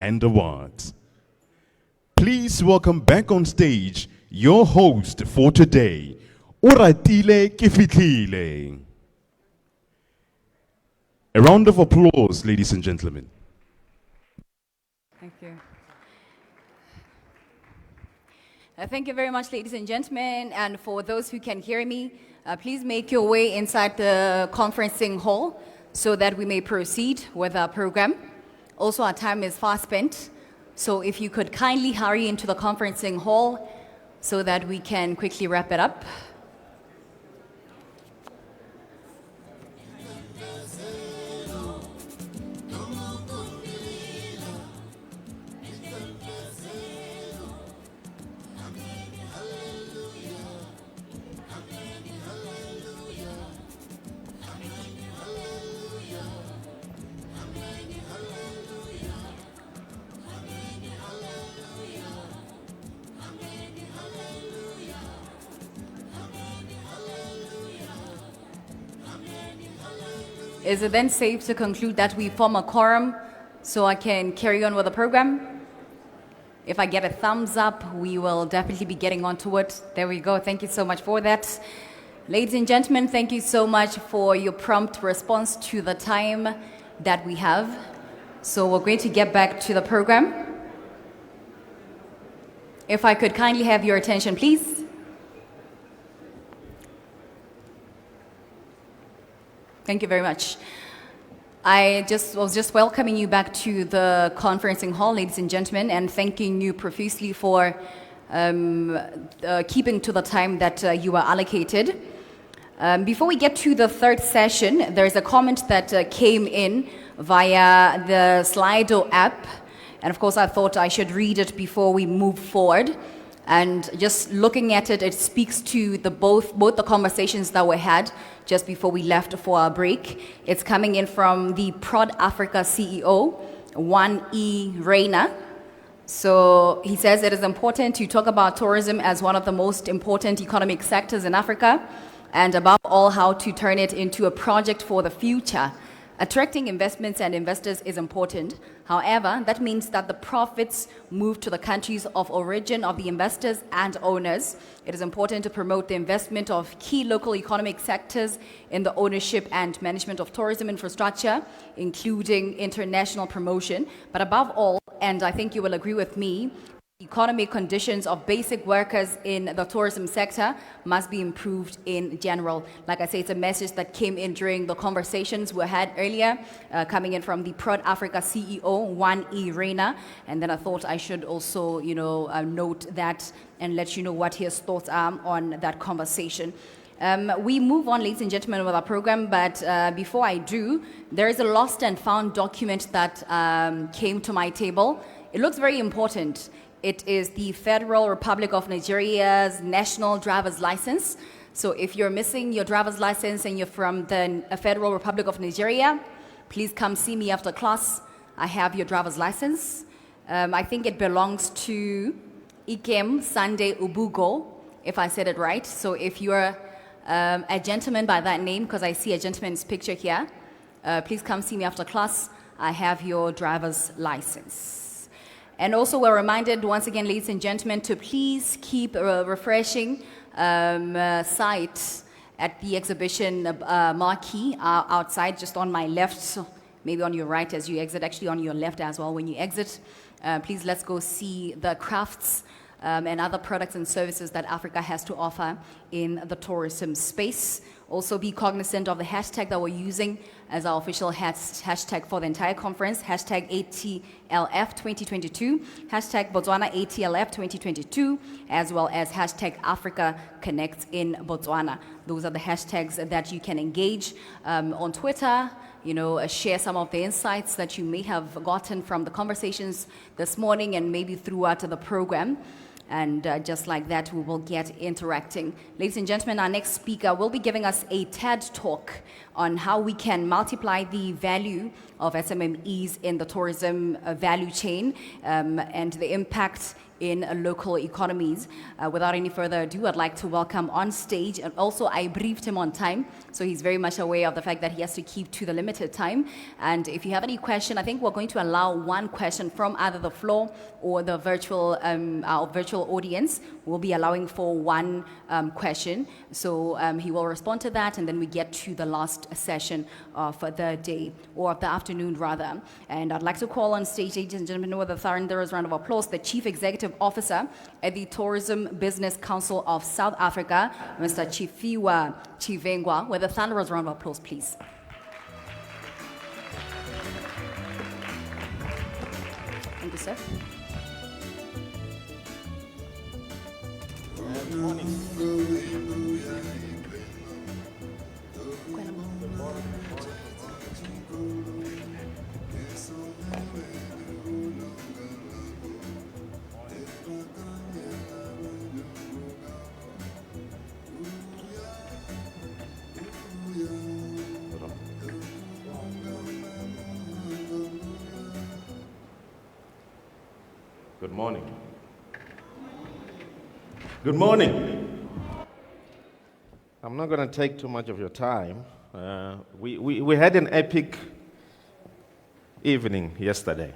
and awards. Please welcome back on stage your host for today, Oratile Kefitlile. A round of applause, ladies and gentlemen. Thank you. Thank you very much, ladies and gentlemen. And for those who can hear me, please make your way inside the conferencing hall so that we may proceed with our program. Also, our time is fast spent. So if you could kindly hurry into the conferencing hall so that we can quickly wrap it up. Is it then safe to conclude that we form a quorum so I can carry on with the program? If I get a thumbs up, we will definitely be getting onto it. There we go. Thank you so much for that. Ladies and gentlemen, thank you so much for your prompt response to the time that we have. So we're going to get back to the program. If I could kindly have your attention, please. Thank you very much. I was just welcoming you back to the conferencing hall, ladies and gentlemen, and thanking you profusely for keeping to the time that you were allocated. Before we get to the third session, there's a comment that came in via the Slido app. And of course, I thought I should read it before we move forward. And just looking at it, it speaks to both the conversations that were had just before we left for our break. It's coming in from the Prod Africa CEO, 1E Reina. So he says it is important to talk about tourism as one of the most important economic sectors in Africa, and above all, how to turn it into a project for the future. Attracting investments and investors is important. However, that means that the profits move to the countries of origin of the investors and owners. It is important to promote the investment of key local economic sectors in the ownership and management of tourism infrastructure, including international promotion. But above all, and I think you will agree with me, economic conditions of basic workers in the tourism sector must be improved in general. Like I say, it's a message that came in during the conversations we had earlier, coming in from the Prod Africa CEO, 1E Reina. And then I thought I should also, note that and let you know what his thoughts are on that conversation. We move on, ladies and gentlemen, with our program, but before I do, there is a lost and found document that came to my table. It looks very important. It is the Federal Republic of Nigeria's National Driver's License. So if you're missing your driver's license and you're from the Federal Republic of Nigeria, please come see me after class. I have your driver's license. I think it belongs to Ikem Sunday Ubugo, if I said it right. So if you're a gentleman by that name, because I see a gentleman's picture here, please come see me after class. I have your driver's license. And also we're reminded once again, ladies and gentlemen, to please keep a refreshing sight at the exhibition marquee outside, just on my left, so maybe on your right as you exit, actually on your left as well when you exit. Please let's go see the crafts and other products and services that Africa has to offer in the tourism space. Also be cognizant of the hashtag that we're using as our official hashtag for the entire conference, hashtag ATLF 2022, hashtag Botswana ATLF 2022, as well as hashtag Africa Connects in Botswana. Those are the hashtags that you can engage on Twitter, share some of the insights that you may have gotten from the conversations this morning and maybe throughout the program. And just like that, we will get interacting. Ladies and gentlemen, our next speaker will be giving us a TED talk on how we can multiply the value of SMMEs in the tourism value chain and the impact in local economies. Without any further ado, I'd like to welcome on stage, and also I briefed him on time, so he's very much aware of the fact that he has to keep to the limited time. And if you have any question, I think we're going to allow one question from either the floor or the virtual, our virtual audience. We'll be allowing for one question. So he will respond to that, and then we get to the last session of the day, or of the afternoon rather. And I'd like to call on stage, ladies and gentlemen, with a thunderous round of applause, the Chief Executive Officer at the Tourism Business Council of South Africa, Mr. Tshifhiwa Tshivhengwa. With a thunderous round of applause, please. Thank you, sir. Good morning. Good morning. Good morning. I'm not going to take too much of your time. We had an epic evening yesterday,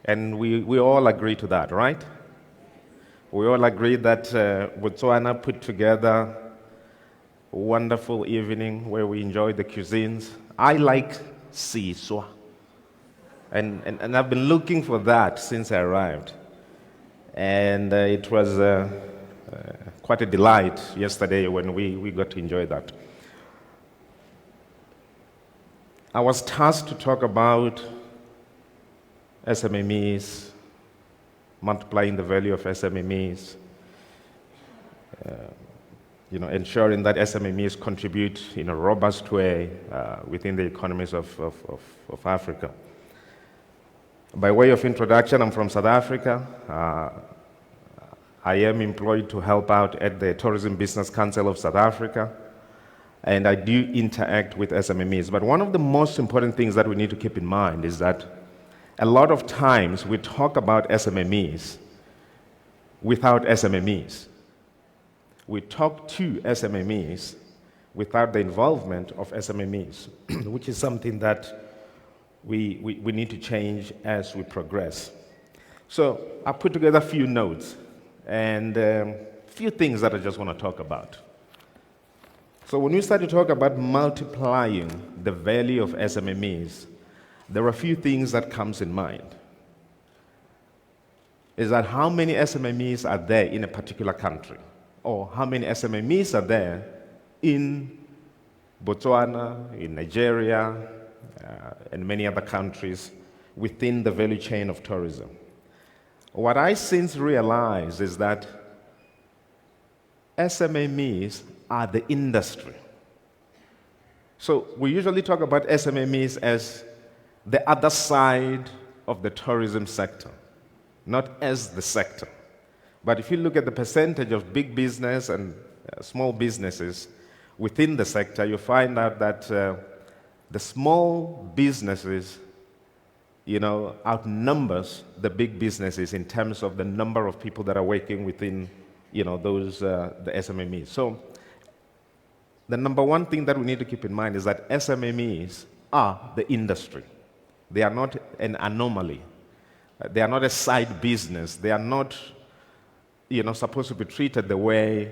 and we all agree to that, right? We all agree that Botswana put together a wonderful evening where we enjoyed the cuisines. I like siswa, and I've been looking for that since I arrived, and it was quite a delight yesterday when we got to enjoy that. I was tasked to talk about SMMEs, multiplying the value of SMMEs, ensuring that SMMEs contribute in a robust way within the economies of Africa. By way of introduction, I'm from South Africa. I am employed to help out at the Tourism Business Council of South Africa, and I do interact with SMMEs. But one of the most important things that we need to keep in mind is that a lot of times we talk about SMMEs without SMMEs. We talk to SMMEs without the involvement of SMMEs, which is something that we need to change as we progress. So I put together a few notes and a few things that I just want to talk about. So when we start to talk about multiplying the value of SMMEs, there are a few things that comes in mind. Is that how many SMMEs are there in a particular country? Or how many SMMEs are there in Botswana, in Nigeria, and many other countries within the value chain of tourism? What I since realized is that SMMEs are the industry. So we usually talk about SMMEs as the other side of the tourism sector, not as the sector. But if you look at the percentage of big business and small businesses within the sector, you find out that the small businesses outnumbers the big businesses in terms of the number of people that are working within, those the SMMEs. So the number one thing that we need to keep in mind is that SMMEs are the industry. They are not an anomaly. They are not a side business. They are not, supposed to be treated the way,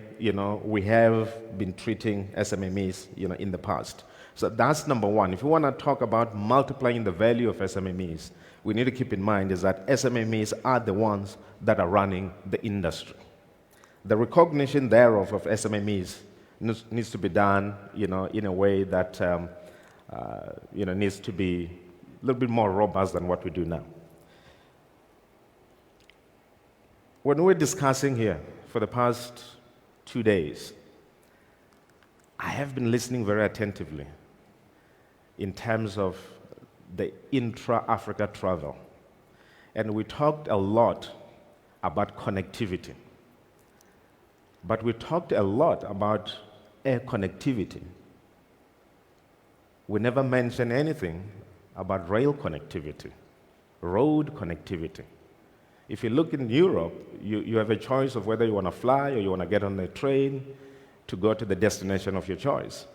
we have been treating SMMEs, in the past. So that's number one. If you want to talk about multiplying the value of SMMEs, we need to keep in mind is that SMMEs are the ones that are running the industry. The recognition thereof of SMMEs needs to be done, in a way that, needs to be a little bit more robust than what we do now. When we're discussing here for the past 2 days, I have been listening very attentively in terms of the intra-Africa travel. And we talked a lot about connectivity. But we talked a lot about air connectivity. We never mentioned anything about rail connectivity, road connectivity. If you look in Europe, you have a choice of whether you want to fly or you want to get on a train to go to the destination of your choice.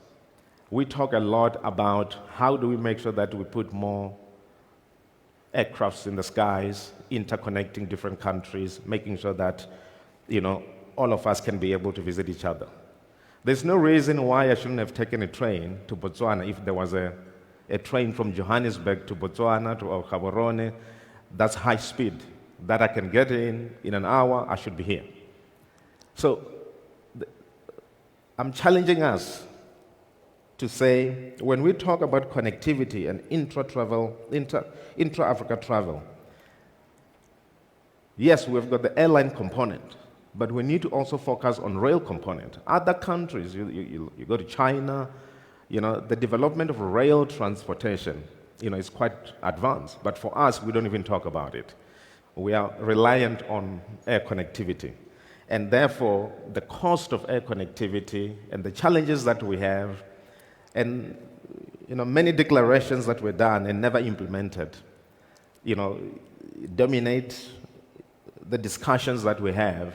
We talk a lot about how do we make sure that we put more aircrafts in the skies, interconnecting different countries, making sure that, all of us can be able to visit each other. There's no reason why I shouldn't have taken a train to Botswana if there was a train from Johannesburg to Botswana to Gaborone. That's high speed. That I can get in an hour, I should be here. So I'm challenging us to say, when we talk about connectivity and intra-Africa travel, yes, we've got the airline component, but we need to also focus on rail component. Other countries, you go to China, the development of rail transportation, is quite advanced. But for us, we don't even talk about it. We are reliant on air connectivity. And therefore, the cost of air connectivity and the challenges that we have, and many declarations that were done and never implemented, dominate the discussions that we have,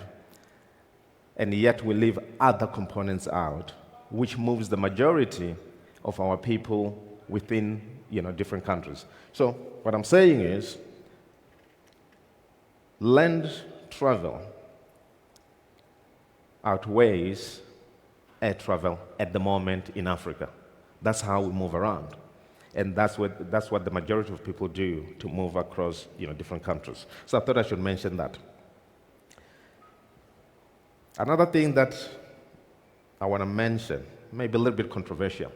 and yet we leave other components out, which moves the majority of our people within different countries. So what I'm saying is, land travel outweighs air travel at the moment in Africa. That's how we move around. And that's what the majority of people do to move across different countries. So I thought I should mention that. Another thing that I want to mention, maybe a little bit controversial,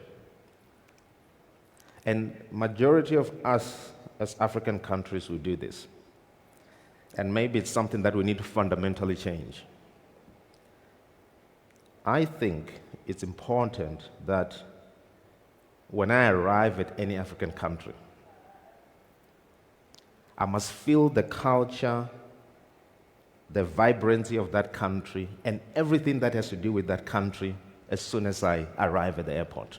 and majority of us as African countries will do this, and maybe it's something that we need to fundamentally change. I think it's important that when I arrive at any African country, I must feel the culture, the vibrancy of that country, and everything that has to do with that country as soon as I arrive at the airport.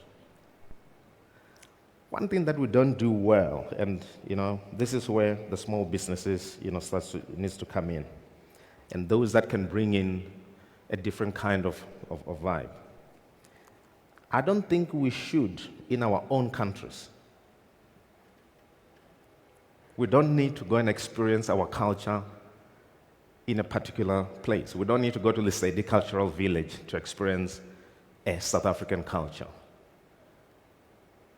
One thing that we don't do well, and this is where the small businesses needs to come in, and those that can bring in a different kind of vibe. I don't think we should, in our own countries, we don't need to go and experience our culture in a particular place. We don't need to go to, let's say, the cultural village to experience a South African culture.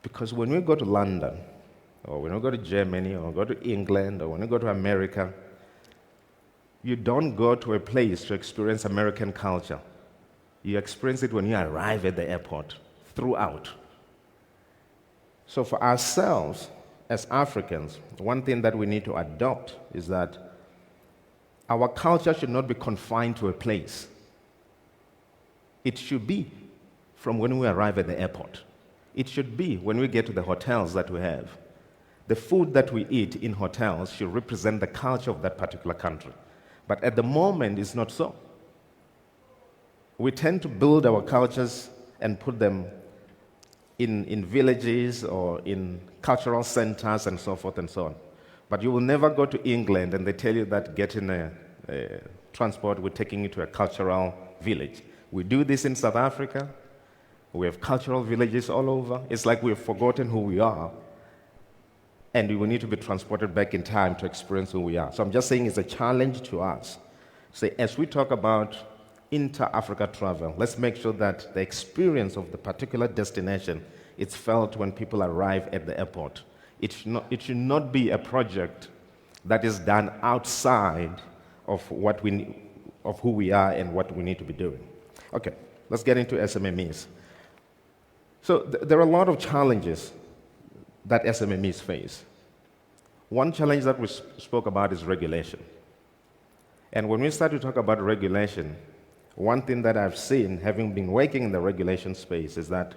Because when we go to London, or when we go to Germany, or go to England, or when we go to America, you don't go to a place to experience American culture. You experience it when you arrive at the airport, throughout. So for ourselves, as Africans, one thing that we need to adopt is that our culture should not be confined to a place. It should be from when we arrive at the airport. It should be when we get to the hotels that we have. The food that we eat in hotels should represent the culture of that particular country. But at the moment, it's not so. We tend to build our cultures and put them in villages or in cultural centers and so forth and so on. But you will never go to England and they tell you that getting a transport, we're taking you to a cultural village. We do this in South Africa. We have cultural villages all over. It's like we've forgotten who we are. And we will need to be transported back in time to experience who we are. So I'm just saying it's a challenge to us. So as we talk about inter-Africa travel, let's make sure that the experience of the particular destination is felt when people arrive at the airport. It should not be a project that is done outside of who we are and what we need to be doing. Okay, let's get into SMMEs. So there are a lot of challenges that SMMEs face. One challenge that we spoke about is regulation. And when we start to talk about regulation, one thing that I've seen, having been working in the regulation space, is that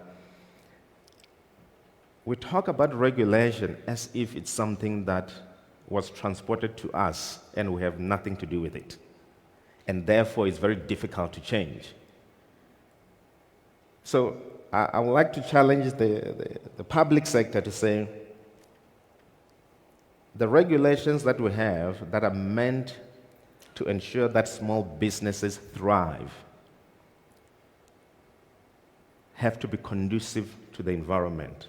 we talk about regulation as if it's something that was transported to us and we have nothing to do with it. And therefore, it's very difficult to change. So I would like to challenge the public sector to say the regulations that we have that are meant to ensure that small businesses thrive have to be conducive to the environment.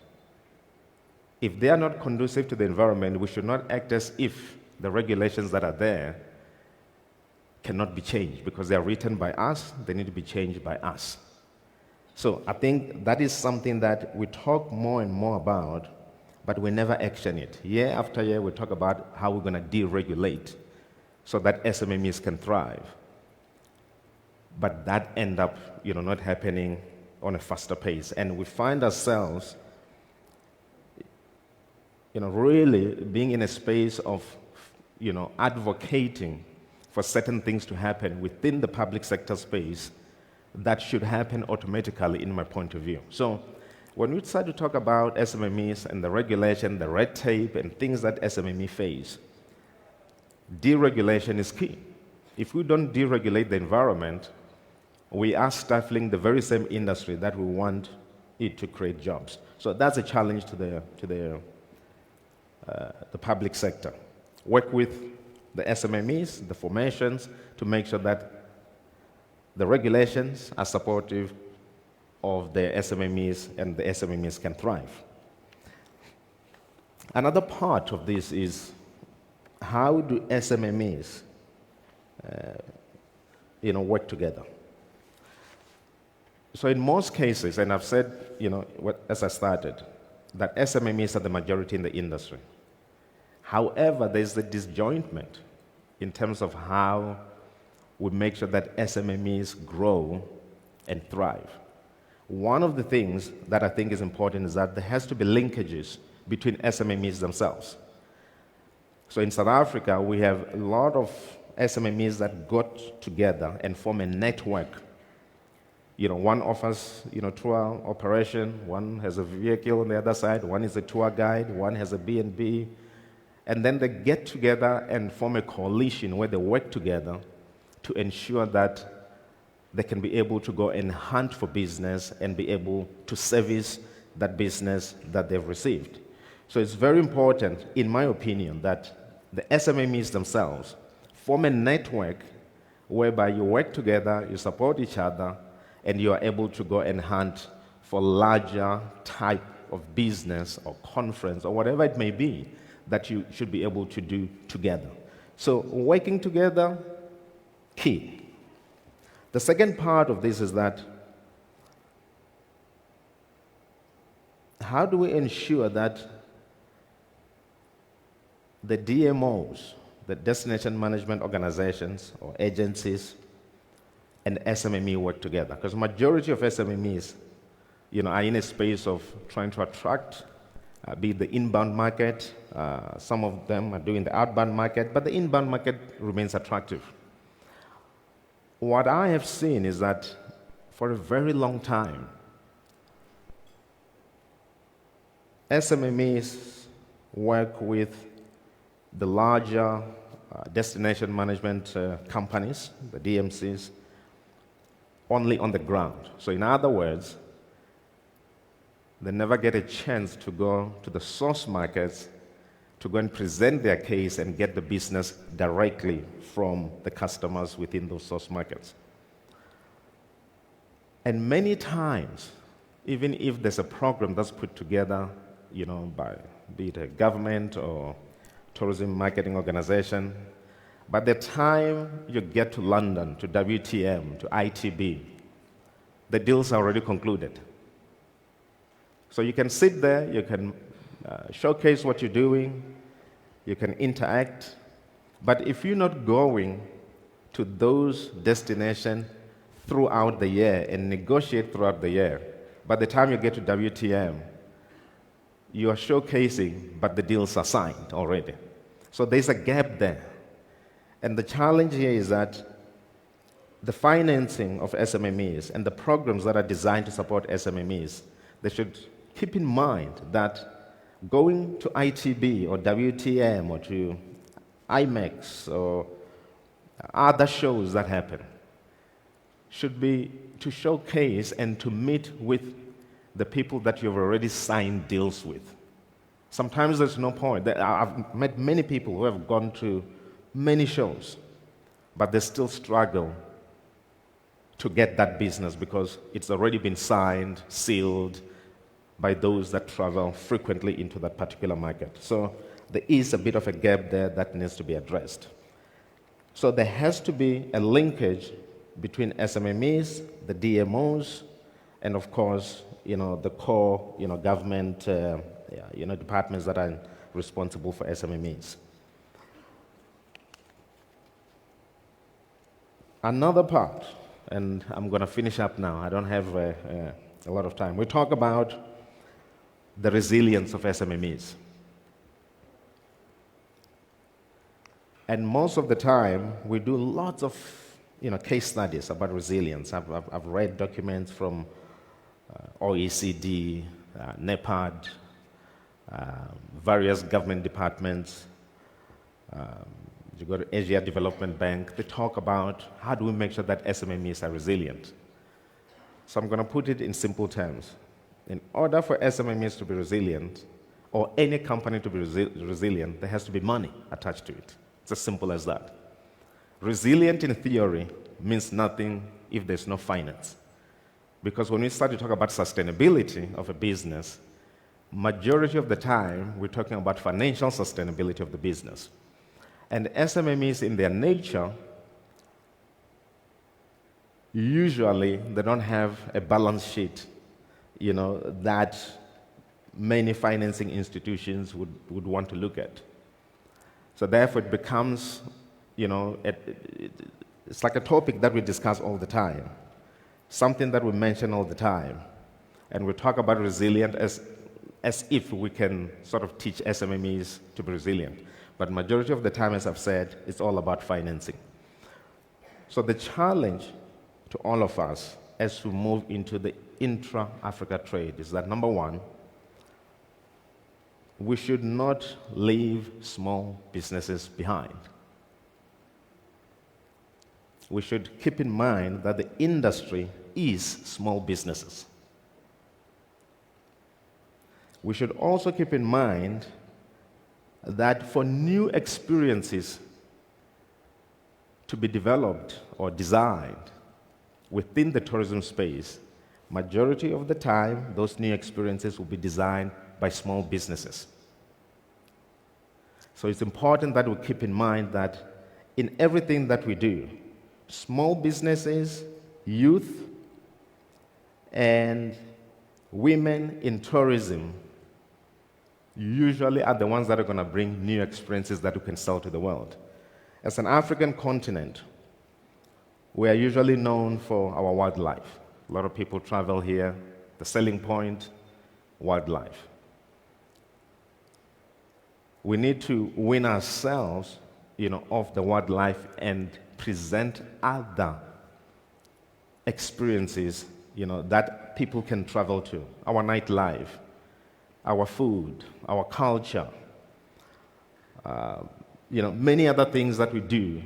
If they are not conducive to the environment, we should not act as if the regulations that are there cannot be changed, because they are written by us, they need to be changed by us. So I think that is something that we talk more and more about, but we never action it. Year after year, we talk about how we're going to deregulate so that SMMEs can thrive. But that end up, not happening on a faster pace. And we find ourselves, really being in a space of, advocating for certain things to happen within the public sector space that should happen automatically, in my point of view. So when we start to talk about SMMEs and the regulation, the red tape, and things that SMME face, deregulation is key. If we don't deregulate the environment, we are stifling the very same industry that we want it to create jobs. So that's a challenge to the public sector. Work with the SMMEs, the formations, to make sure that the regulations are supportive of the SMMEs and the SMMEs can thrive. Another part of this is, how do SMMEs work together? So in most cases, and I've said, as I started, that SMMEs are the majority in the industry. However, there's a disjointment in terms of how we make sure that SMMEs grow and thrive. One of the things that I think is important is that there has to be linkages between SMMEs themselves. So in South Africa, we have a lot of SMMEs that got together and form a network. One offers, tour operation, one has a vehicle on the other side, one is a tour guide, one has a B&B, and then they get together and form a coalition where they work together to ensure that they can be able to go and hunt for business and be able to service that business that they've received. So it's very important, in my opinion, that the SMMEs themselves form a network whereby you work together, you support each other, and you are able to go and hunt for larger type of business or conference or whatever it may be that you should be able to do together. So working together, key. The second part of this is that, how do we ensure that the DMOs, the destination management organizations or agencies, and SMME work together? Because majority of SMMEs, are in a space of trying to attract, be it the inbound market. Some of them are doing the outbound market, but the inbound market remains attractive. What I have seen is that for a very long time, SMMEs work with the larger destination management companies, the DMCs, only on the ground. So in other words, they never get a chance to go to the source markets to go and present their case and get the business directly from the customers within those source markets. And many times, even if there's a program that's put together, by be it a government or tourism marketing organization, by the time you get to London, to WTM, to ITB, the deals are already concluded. So you can sit there, you can showcase what you're doing, you can interact, but if you're not going to those destinations throughout the year and negotiate throughout the year, by the time you get to WTM, you are showcasing, but the deals are signed already. So there's a gap there. And the challenge here is that the financing of SMMEs and the programs that are designed to support SMMEs, they should keep in mind that going to ITB or WTM or to IMEX or other shows that happen should be to showcase and to meet with the people that you've already signed deals with. Sometimes there's no point. I've met many people who have gone to many shows, but they still struggle to get that business because it's already been signed, sealed by those that travel frequently into that particular market. So there is a bit of a gap there that needs to be addressed. So there has to be a linkage between SMMEs, the DMOs, and of course, the core, government, departments that are responsible for SMMEs. Another part, and I'm going to finish up now. I don't have a lot of time. We talk about the resilience of SMMEs. And most of the time, we do lots of case studies about resilience. I've read documents from OECD, NEPAD, various government departments. You go to Asia Development Bank, they talk about how do we make sure that SMMEs are resilient. So I'm going to put it in simple terms. In order for SMMEs to be resilient, or any company to be resilient, there has to be money attached to it. It's as simple as that. Resilient in theory means nothing if there's no finance. Because when we start to talk about sustainability of a business, majority of the time, we're talking about financial sustainability of the business. And SMMEs in their nature, usually they don't have a balance sheet, that many financing institutions would want to look at. So therefore it becomes, it's like a topic that we discuss all the time, something that we mention all the time. And we talk about resilient as if we can sort of teach SMMEs to be resilient. But majority of the time, as I've said, it's all about financing. So the challenge to all of us as we move into the intra-Africa trade is that, number one, we should not leave small businesses behind. We should keep in mind that the industry is small businesses. We should also keep in mind that for new experiences to be developed or designed within the tourism space, majority of the time, those new experiences will be designed by small businesses. So it's important that we keep in mind that in everything that we do, small businesses, youth, and women in tourism usually are the ones that are going to bring new experiences that we can sell to the world. As an African continent, we are usually known for our wildlife. A lot of people travel here. The selling point, wildlife. We need to win ourselves, of the wildlife and present other experiences, that people can travel to. Our nightlife, our food, our culture, many other things that we do,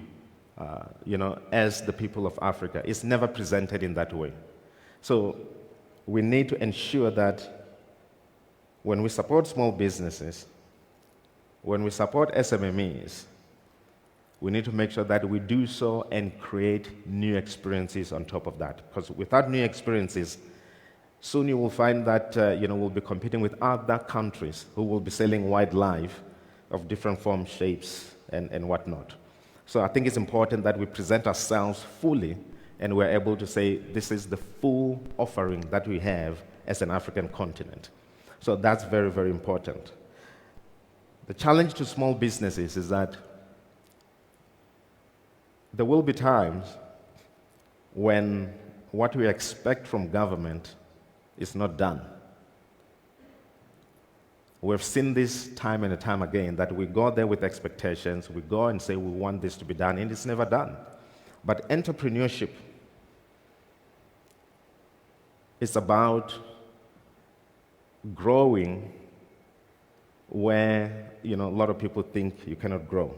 as the people of Africa. It's never presented in that way. So we need to ensure that when we support small businesses, when we support SMMEs, we need to make sure that we do so and create new experiences on top of that. Because without new experiences, soon you will find that we'll be competing with other countries who will be selling wildlife of different forms, shapes, and whatnot. So I think it's important that we present ourselves fully and we're able to say this is the full offering that we have as an African continent. So that's very, very important. The challenge to small businesses is that there will be times when what we expect from government is not done. We've seen this time and time again, that we go there with expectations, we go and say we want this to be done, and it's never done. But entrepreneurship is about growing where a lot of people think you cannot grow.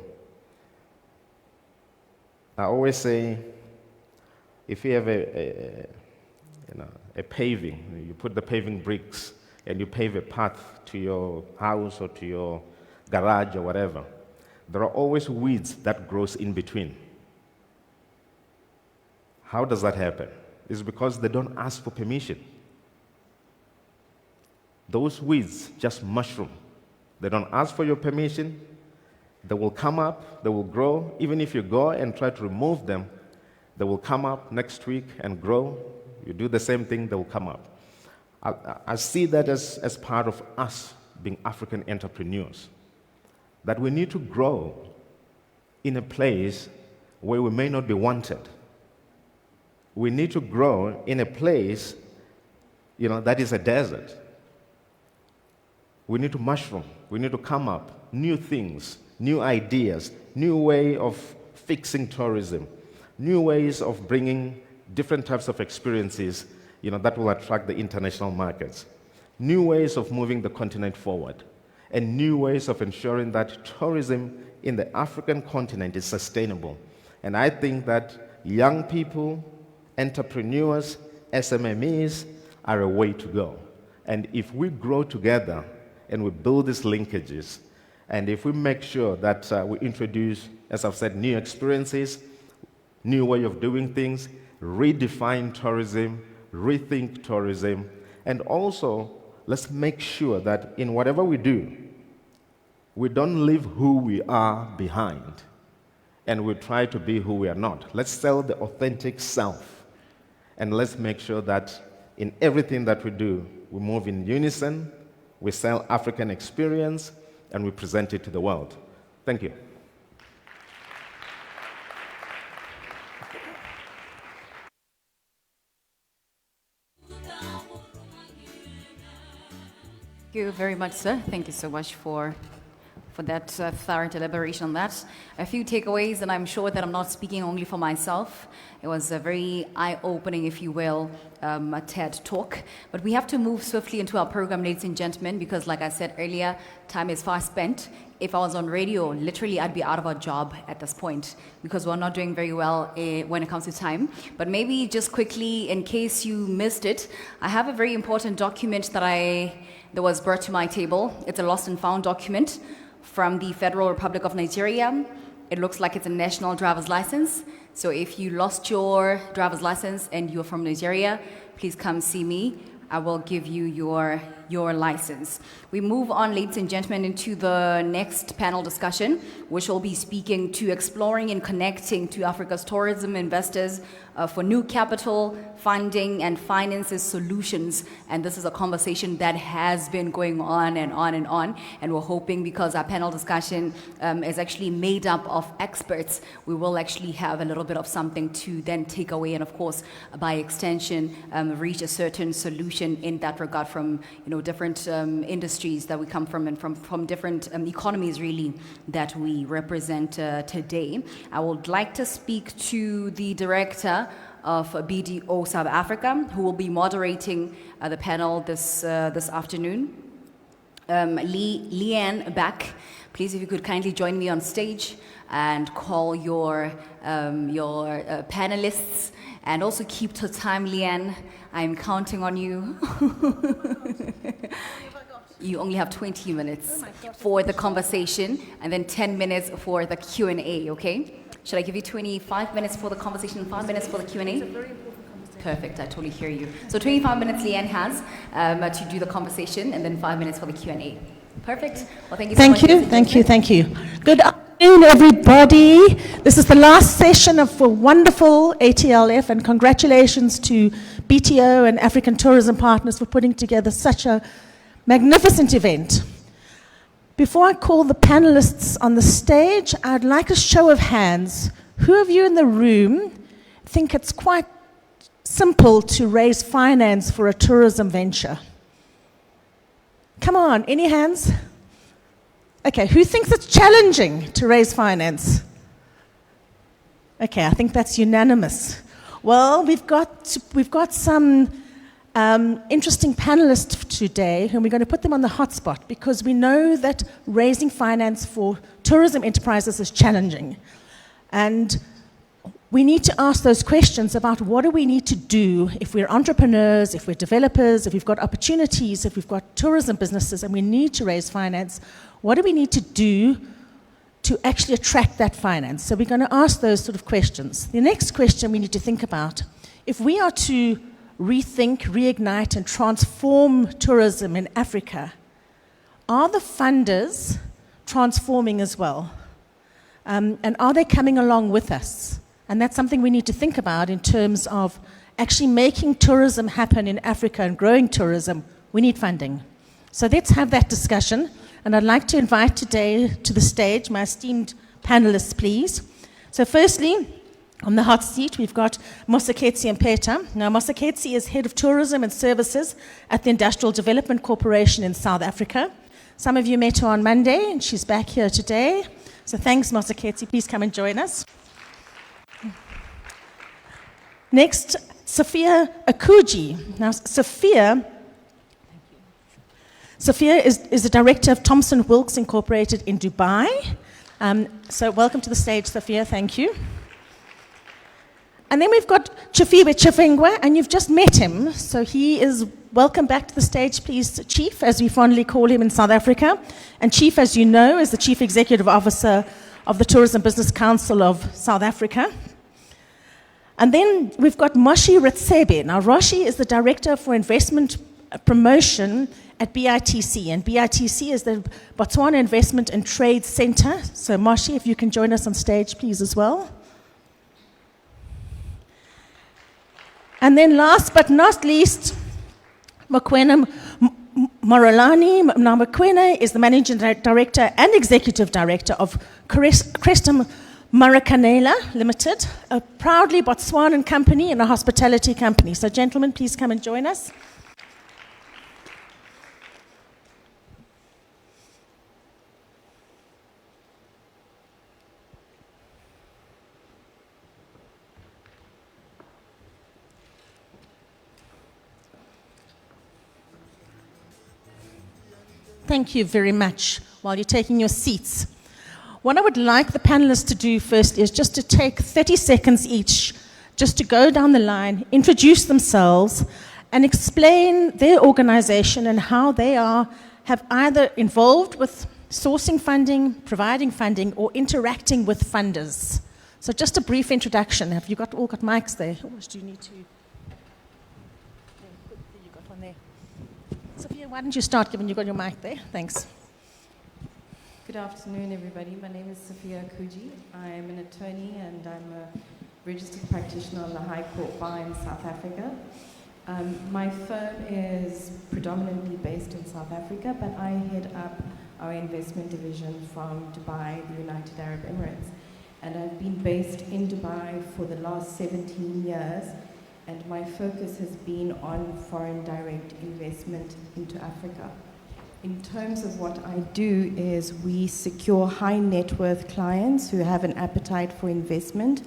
I always say, if you have a paving, you put the paving bricks and you pave a path to your house or to your garage or whatever, there are always weeds that grows in between. How does that happen? It's because they don't ask for permission. Those weeds just mushroom. They don't ask for your permission. They will come up, they will grow. Even if you go and try to remove them, they will come up next week and grow. You do the same thing, they will come up. I see that as part of us being African entrepreneurs, that we need to grow in a place where we may not be wanted. We need to grow in a place, that is a desert. We need to mushroom. We need to come up, new things, new ideas, new way of fixing tourism, new ways of bringing different types of experiences, that will attract the international markets, new ways of moving the continent forward, and new ways of ensuring that tourism in the African continent is sustainable. And I think that young people, entrepreneurs, SMMEs are a way to go. And if we grow together and we build these linkages, and if we make sure that we introduce, as I've said, new experiences, new way of doing things, redefine tourism, rethink tourism, and also let's make sure that in whatever we do, we don't leave who we are behind, and we try to be who we are not. Let's sell the authentic self, and let's make sure that in everything that we do, we move in unison, we sell African experience, and we present it to the world. Thank you. Thank you very much, sir. Thank you so much for that thorough deliberation on that. A few takeaways, and I'm sure that I'm not speaking only for myself. It was a very eye-opening, if you will, a TED talk. But we have to move swiftly into our program, ladies and gentlemen, because like I said earlier, time is fast spent. If I was on radio, literally I'd be out of a job at this point because we're not doing very well when it comes to time. But maybe just quickly, in case you missed it, I have a very important document that was brought to my table. It's a lost and found document from the Federal Republic of Nigeria. It looks like it's a national driver's license. So if you lost your driver's license and you're from Nigeria, please come see me. I will give you your license. We move on, ladies and gentlemen, into the next panel discussion, which will be speaking to exploring and connecting to Africa's tourism investors for new capital, funding, and finances solutions. And this is a conversation that has been going on and on and on. And we're hoping, because our panel discussion is actually made up of experts, we will actually have a little bit of something to then take away and, of course, by extension, reach a certain solution in that regard from different industries that we come from and from different economies really that we represent today. I would like to speak to the director of BDO South Africa, who will be moderating the panel this afternoon. Leanne Back, please, if you could kindly join me on stage and call your panelists, and also keep to time, Leanne. I'm counting on you. You only have 20 minutes for the conversation, and then 10 minutes for the Q&A, okay? Should I give you 25 minutes for the conversation and 5 minutes for the Q&A? It's a very important conversation. Perfect, I totally hear you. So 25 minutes Leanne has to do the conversation, and then 5 minutes for the Q&A. Perfect. Well, thank you so much. Thank you. Good afternoon, everybody. This is the last session of a wonderful ATLF, and congratulations to BTO and African Tourism Partners for putting together such a magnificent event. Before I call the panelists on the stage, I'd like a show of hands. Who of you in the room think it's quite simple to raise finance for a tourism venture? Come on, any hands? Okay, who thinks it's challenging to raise finance? Okay, I think that's unanimous. Well, we've got some interesting panelists today, and we're going to put them on the hot spot because we know that raising finance for tourism enterprises is challenging. And we need to ask those questions about what do we need to do if we're entrepreneurs, if we're developers, if we've got opportunities, if we've got tourism businesses and we need to raise finance. What do we need to do to actually attract that finance? So we're going to ask those sort of questions. The next question we need to think about, if we are to rethink, reignite, and transform tourism in Africa, are the funders transforming as well? And are they coming along with us? And that's something we need to think about in terms of actually making tourism happen in Africa and growing tourism. We need funding. So let's have that discussion. And I'd like to invite today to the stage my esteemed panelists, please. So firstly, on the hot seat, we've got Moseketsi Mpeta. Now, Moseketsi is Head of Tourism and Services at the Industrial Development Corporation in South Africa. Some of you met her on Monday, and she's back here today. So thanks, Moseketsi. Please come and join us. Next, Safiyya Akoojee. Now, Safiyya is the director of Thomson Wilks Incorporated in Dubai. So welcome to the stage, Safiyya. Thank you. And then we've got Tshifhiwa Tshivhengwa, and you've just met him. So he is welcome back to the stage, please, Chief, as we fondly call him in South Africa. And Chief, as you know, is the Chief Executive Officer of the Tourism Business Council of South Africa. And then we've got Moshi Ratsebe. Now, Roshi is the Director for Investment Promotion at BITC, and BITC is the Botswana Investment and Trade Center. So, Moshi, if you can join us on stage, please, as well. And then last but not least, Mokwena Morulane. Now, Mokwena is the Managing Director and Executive Director of Cresta Marakanelo Ltd., a proudly Botswanan company and a hospitality company. So, gentlemen, please come and join us. Thank you very much. While you're taking your seats, what I would like the panelists to do first is just to take 30 seconds each, just to go down the line, introduce themselves, and explain their organization and how they have either involved with sourcing funding, providing funding, or interacting with funders. So just a brief introduction. Have you all got mics there? Or do you need to? You got one there. Safiyya, why don't you start, given you've got your mic there? Thanks. Good afternoon, everybody. My name is Safiyya Akoojee. I am an attorney and I'm a registered practitioner on the High Court Bar in South Africa. My firm is predominantly based in South Africa, but I head up our investment division from Dubai, the United Arab Emirates. And I've been based in Dubai for the last 17 years. And my focus has been on foreign direct investment into Africa. In terms of what I do is we secure high net worth clients who have an appetite for investment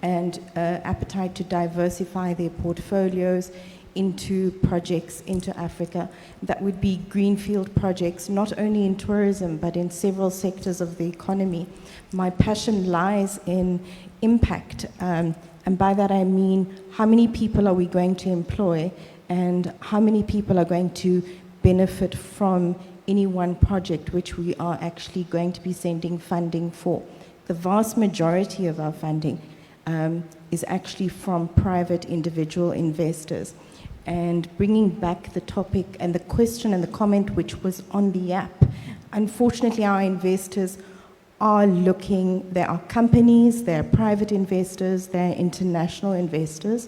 and appetite to diversify their portfolios into projects into Africa. That would be greenfield projects, not only in tourism, but in several sectors of the economy. My passion lies in impact. And by that I mean, how many people are we going to employ and how many people are going to benefit from any one project which we are actually going to be sending funding for. The vast majority of our funding is actually from private individual investors. And bringing back the topic and the question and the comment which was on the app, unfortunately our investors are looking, there are companies, there are private investors, there are international investors,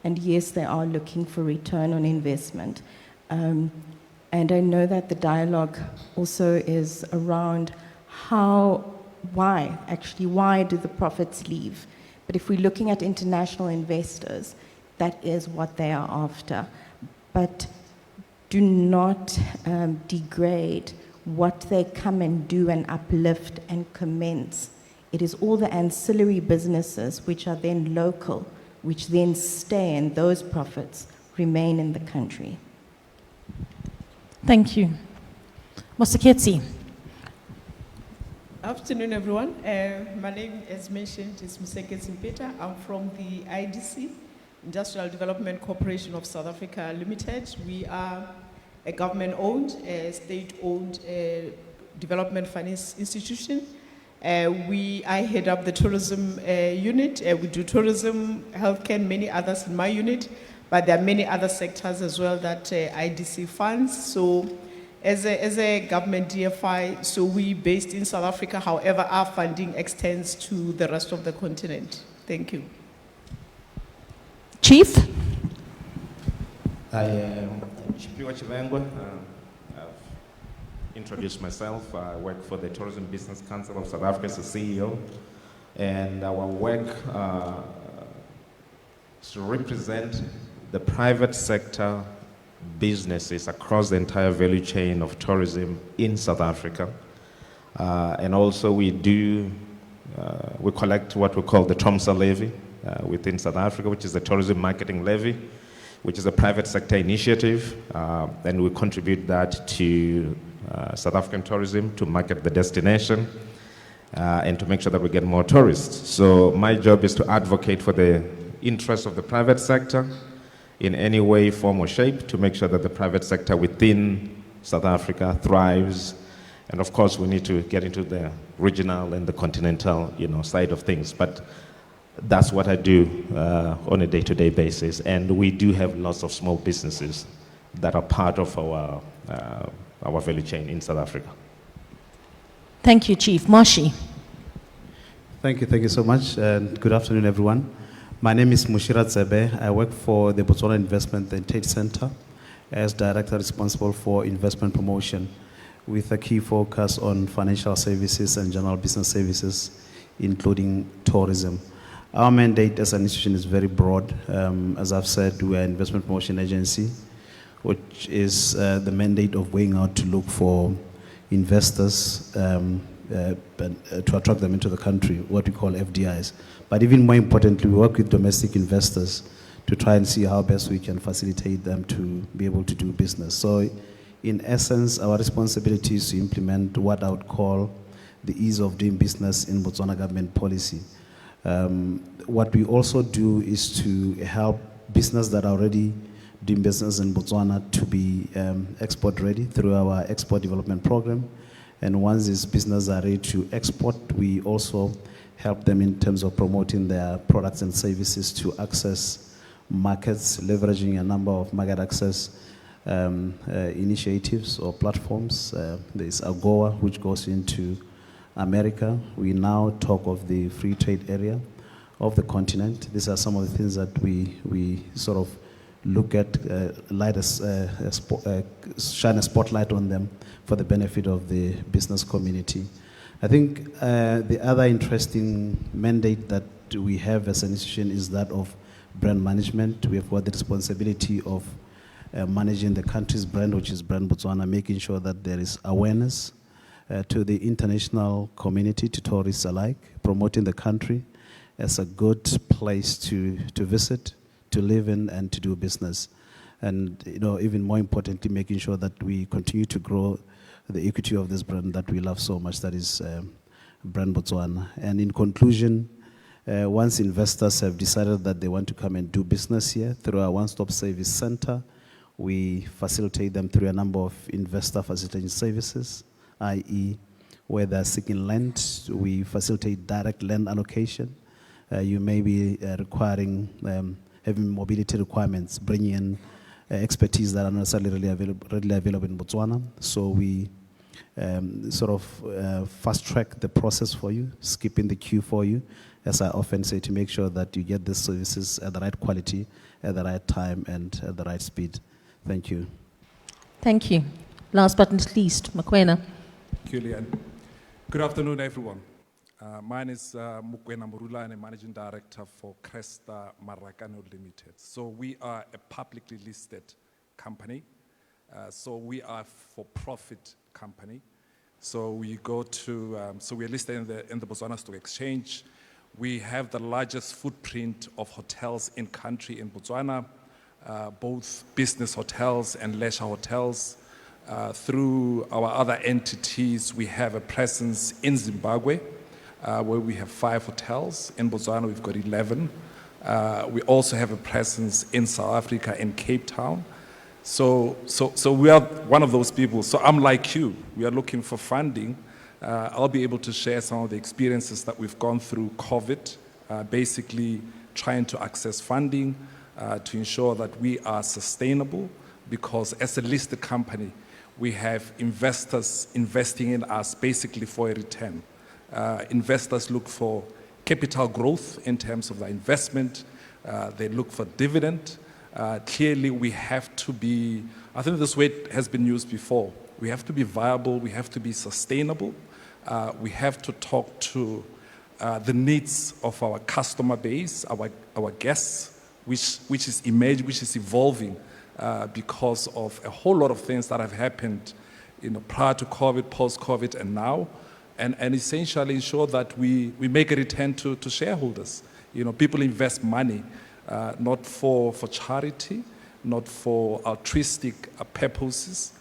and yes, they are looking for return on investment. And I know that the dialogue also is around why do the profits leave? But if we're looking at international investors, that is what they are after. But do not degrade what they come and do and uplift and commence. It is all the ancillary businesses which are then local, which then stay, and those profits remain in the country. Thank you. Moseketsi. Afternoon, everyone. My name, as mentioned, is Moseketsi Mpeta. I'm from the IDC, Industrial Development Corporation of South Africa Limited. We are a government-owned, state-owned development finance institution. I head up the tourism unit. We do tourism, healthcare, and many others in my unit, but there are many other sectors as well that IDC funds. So as a government DFI, so we based in South Africa, however, our funding extends to the rest of the continent. Thank you. Chief? I am Tshifhiwa Tshivhengwa. I've introduced myself. I work for the Tourism Business Council of South Africa as a CEO. And our work is to represent the private sector businesses across the entire value chain of tourism in South Africa. And also we collect what we call the Thomson levy within South Africa, which is the tourism marketing levy, which is a private sector initiative. And we contribute that to South African tourism to market the destination and to make sure that we get more tourists. So my job is to advocate for the interests of the private sector in any way, form, or shape to make sure that the private sector within South Africa thrives. And of course, we need to get into the regional and the continental, side of things. But that's what I do on a day-to-day basis. And we do have lots of small businesses that are part of our value chain in South Africa. Thank you, Chief. Moshi? Thank you so much, and good afternoon, everyone. My name is Mushira Tsebe. I work for the Botswana Investment and Trade Center as Director responsible for investment promotion, with a key focus on financial services and general business services, including tourism. Our mandate as an institution is very broad. As I've said, we are an investment promotion agency, which is the mandate of going out to look for investors to attract them into the country, what we call FDIs. But even more importantly, we work with domestic investors to try and see how best we can facilitate them to be able to do business. So in essence, our responsibility is to implement what I would call the ease of doing business in Botswana government policy. What we also do is to help business that are already doing business in Botswana to be export ready through our export development program. And once these businesses are ready to export, we also help them in terms of promoting their products and services to access markets, leveraging a number of market access initiatives or platforms. There's AGOA, which goes into America. We now talk of the free trade area of the continent. These are some of the things that we sort of look at, shine a spotlight on them for the benefit of the business community. I think the other interesting mandate that we have as an institution is that of brand management. We have got the responsibility of managing the country's brand, which is Brand Botswana, making sure that there is awareness to the international community, to tourists alike, promoting the country as a good place to visit, to live in, and to do business. And even more importantly, making sure that we continue to grow the equity of this brand that we love so much, that is Brand Botswana. And in conclusion, once investors have decided that they want to come and do business here through our one-stop service center, we facilitate them through a number of investor facilitating services, i.e. where they're seeking land, we facilitate direct land allocation. You may be requiring, having mobility requirements, bringing in expertise that are not necessarily readily available in Botswana. So we fast track the process for you, skipping the queue for you, as I often say, to make sure that you get the services at the right quality, at the right time, and at the right speed. Thank you. Thank you. Last but not least, Mokwena. Thank you, Leanne. Good afternoon, everyone. Mine is Mokwena Morulane, Managing Director for Cresta Marakanelo Ltd. So we are a publicly listed company. So we are a for-profit company. So we go to, so we are listed in the Botswana Stock Exchange. We have the largest footprint of hotels in country in Botswana, both business hotels and leisure hotels. Through our other entities, we have a presence in Zimbabwe, where we have 5 hotels. In Botswana, we've got 11. We also have a presence in South Africa, in Cape Town. So we are one of those people. So I'm like you. We are looking for funding I'll be able to share some of the experiences that we've gone through COVID, basically trying to access funding to ensure that we are sustainable, because as a listed company, we have investors investing in us basically for a return. Investors look for capital growth in terms of the investment. They look for dividend. Clearly, we have to be, I think this word has been used before, we have to be viable, we have to be sustainable. We have to talk to the needs of our customer base, our guests, which is emerging, which is evolving because of a whole lot of things that have happened, prior to COVID, post-COVID, and now, and essentially ensure that we make a return to shareholders. People invest money not for charity, not for altruistic purposes,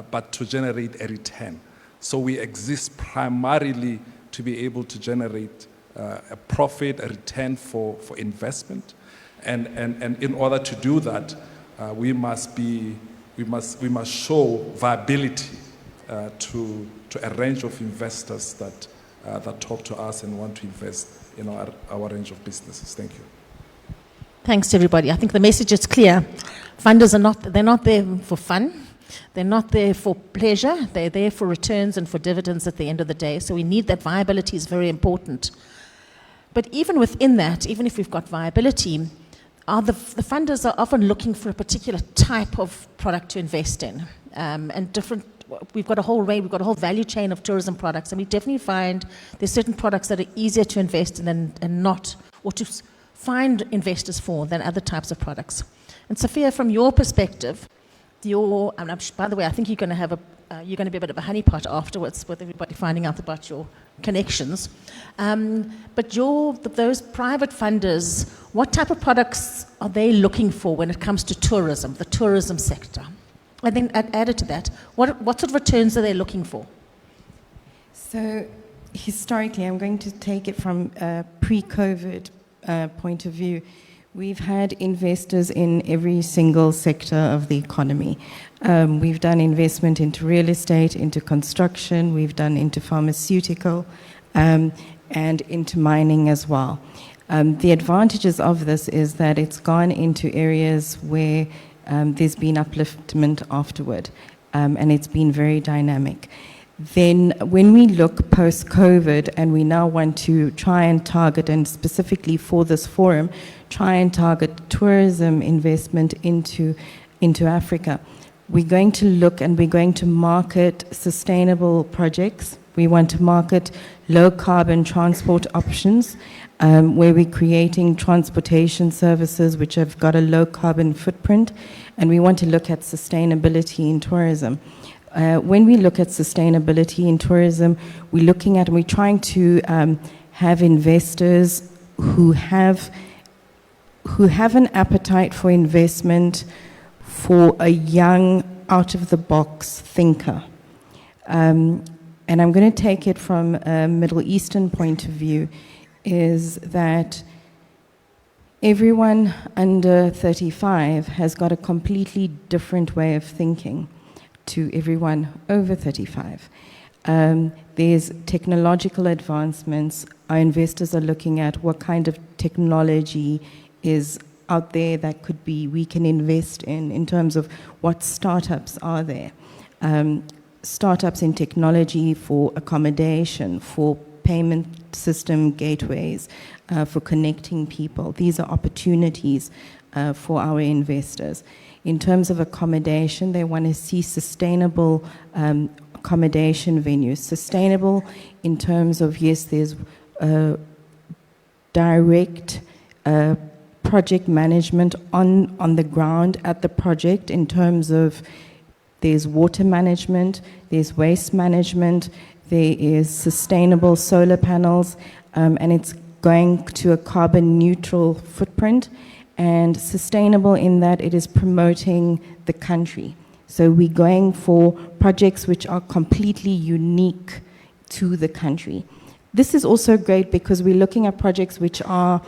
but to generate a return. So we exist primarily to be able to generate a profit, a return for investment, and in order to do that, we must show viability to a range of investors that talk to us and want to invest in our range of businesses. Thank you. Thanks to everybody. I think the message is clear. Funders they're not there for fun. They're not there for pleasure. They're there for returns and for dividends at the end of the day. So we need that. Viability is very important. But even within that, even if we've got viability, the funders are often looking for a particular type of product to invest in. We've got a whole value chain of tourism products, and we definitely find there's certain products that are easier to invest in or to find investors for than other types of products. And Safiyya, from your perspective, by the way, I think you're going to be a bit of a honeypot afterwards with everybody finding out about your connections. But those private funders, what type of products are they looking for when it comes to tourism, the tourism sector? And then added to that, what sort of returns are they looking for? So historically, I'm going to take it from a pre-COVID point of view. We've had investors in every single sector of the economy. We've done investment into real estate, into construction, we've done into pharmaceutical, and into mining as well. The advantages of this is that it's gone into areas where there's been upliftment afterward, and it's been very dynamic. Then when we look post-COVID and we now want to try and target, and specifically for this forum, try and target tourism investment into Africa, we're going to look and we're going to market sustainable projects. We want to market low carbon transport options, where we're creating transportation services which have got a low carbon footprint, and we want to look at sustainability in tourism. When we look at sustainability in tourism, we're trying to have investors who have an appetite for investment for a young, out-of-the-box thinker. And I'm going to take it from a Middle Eastern point of view, is that everyone under 35 has got a completely different way of thinking to everyone over 35. There's technological advancements. Our investors are looking at what kind of technology is out there that we can invest in terms of what startups are there. Startups in technology for accommodation, for payment system gateways, for connecting people. These are opportunities for our investors. In terms of accommodation, they want to see sustainable accommodation venues. Sustainable in terms of, yes, there's direct project management on the ground at the project, in terms of there's water management, there's waste management, there is sustainable solar panels, and it's going to a carbon neutral footprint, and sustainable in that it is promoting the country. So we're going for projects which are completely unique to the country. This is also great because we're looking at projects which are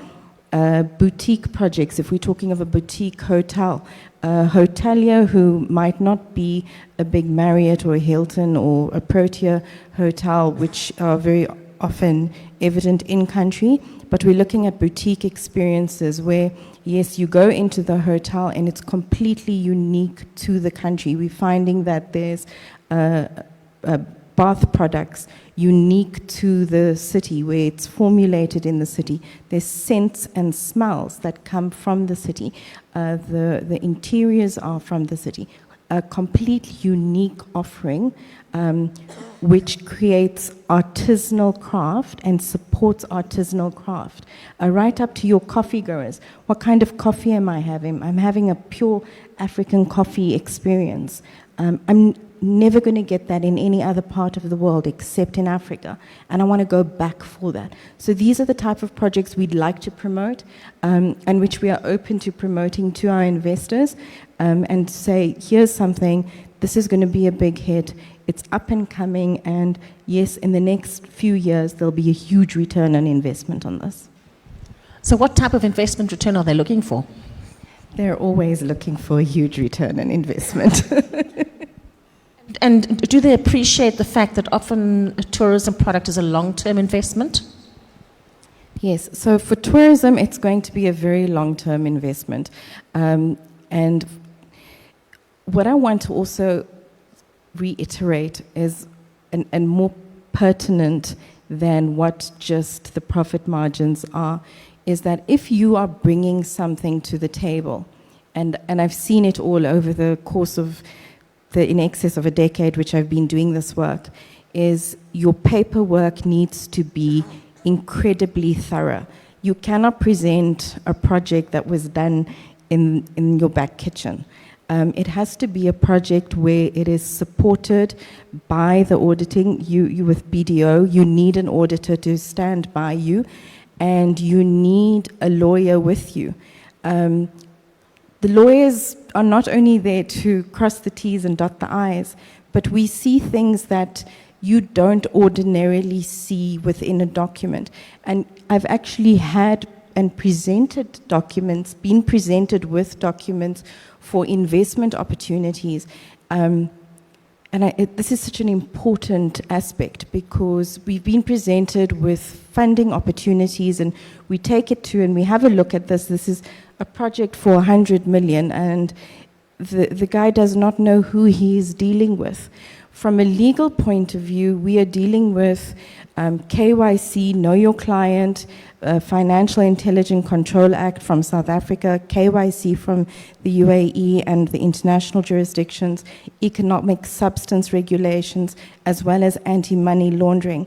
boutique projects, if we're talking of a boutique hotel, a hotelier who might not be a big Marriott or a Hilton or a Protea hotel, which are very often evident in country, but we're looking at boutique experiences where, yes, you go into the hotel and it's completely unique to the country. We're finding that there's bath products unique to the city, where it's formulated in the city. There's scents and smells that come from the city. The interiors are from the city. A complete unique offering which creates artisanal craft and supports artisanal craft. Right up to your coffee growers. What kind of coffee am I having? I'm having a pure African coffee experience. I'm never going to get that in any other part of the world except in Africa, and I want to go back for that. So these are the type of projects we'd like to promote, and which we are open to promoting to our investors, and say, here's something, this is going to be a big hit, it's up and coming, and yes, in the next few years there'll be a huge return on investment on this. So what type of investment return are they looking for? They're always looking for a huge return on investment. And do they appreciate the fact that often a tourism product is a long-term investment? Yes, so for tourism, it's going to be a very long-term investment. And what I want to also reiterate is, and more pertinent than what just the profit margins are, is that if you are bringing something to the table, and I've seen it all over the course of in excess of a decade which I've been doing this work, is your paperwork needs to be incredibly thorough. You cannot present a project that was done in your back kitchen. It has to be a project where it is supported by the auditing. You with BDO, you need an auditor to stand by you, and you need a lawyer with you. The lawyers are not only there to cross the T's and dot the I's, but we see things that you don't ordinarily see within a document. And I've actually had and presented documents, been presented with documents for investment opportunities. This is such an important aspect, because we've been presented with funding opportunities, and we take it to and we have a look at this. This is a project for 100 million, and the guy does not know who he is dealing with. From a legal point of view, we are dealing with KYC, Know Your Client, Financial Intelligence Control Act from South Africa, KYC from the UAE and the international jurisdictions, economic substance regulations, as well as anti-money laundering.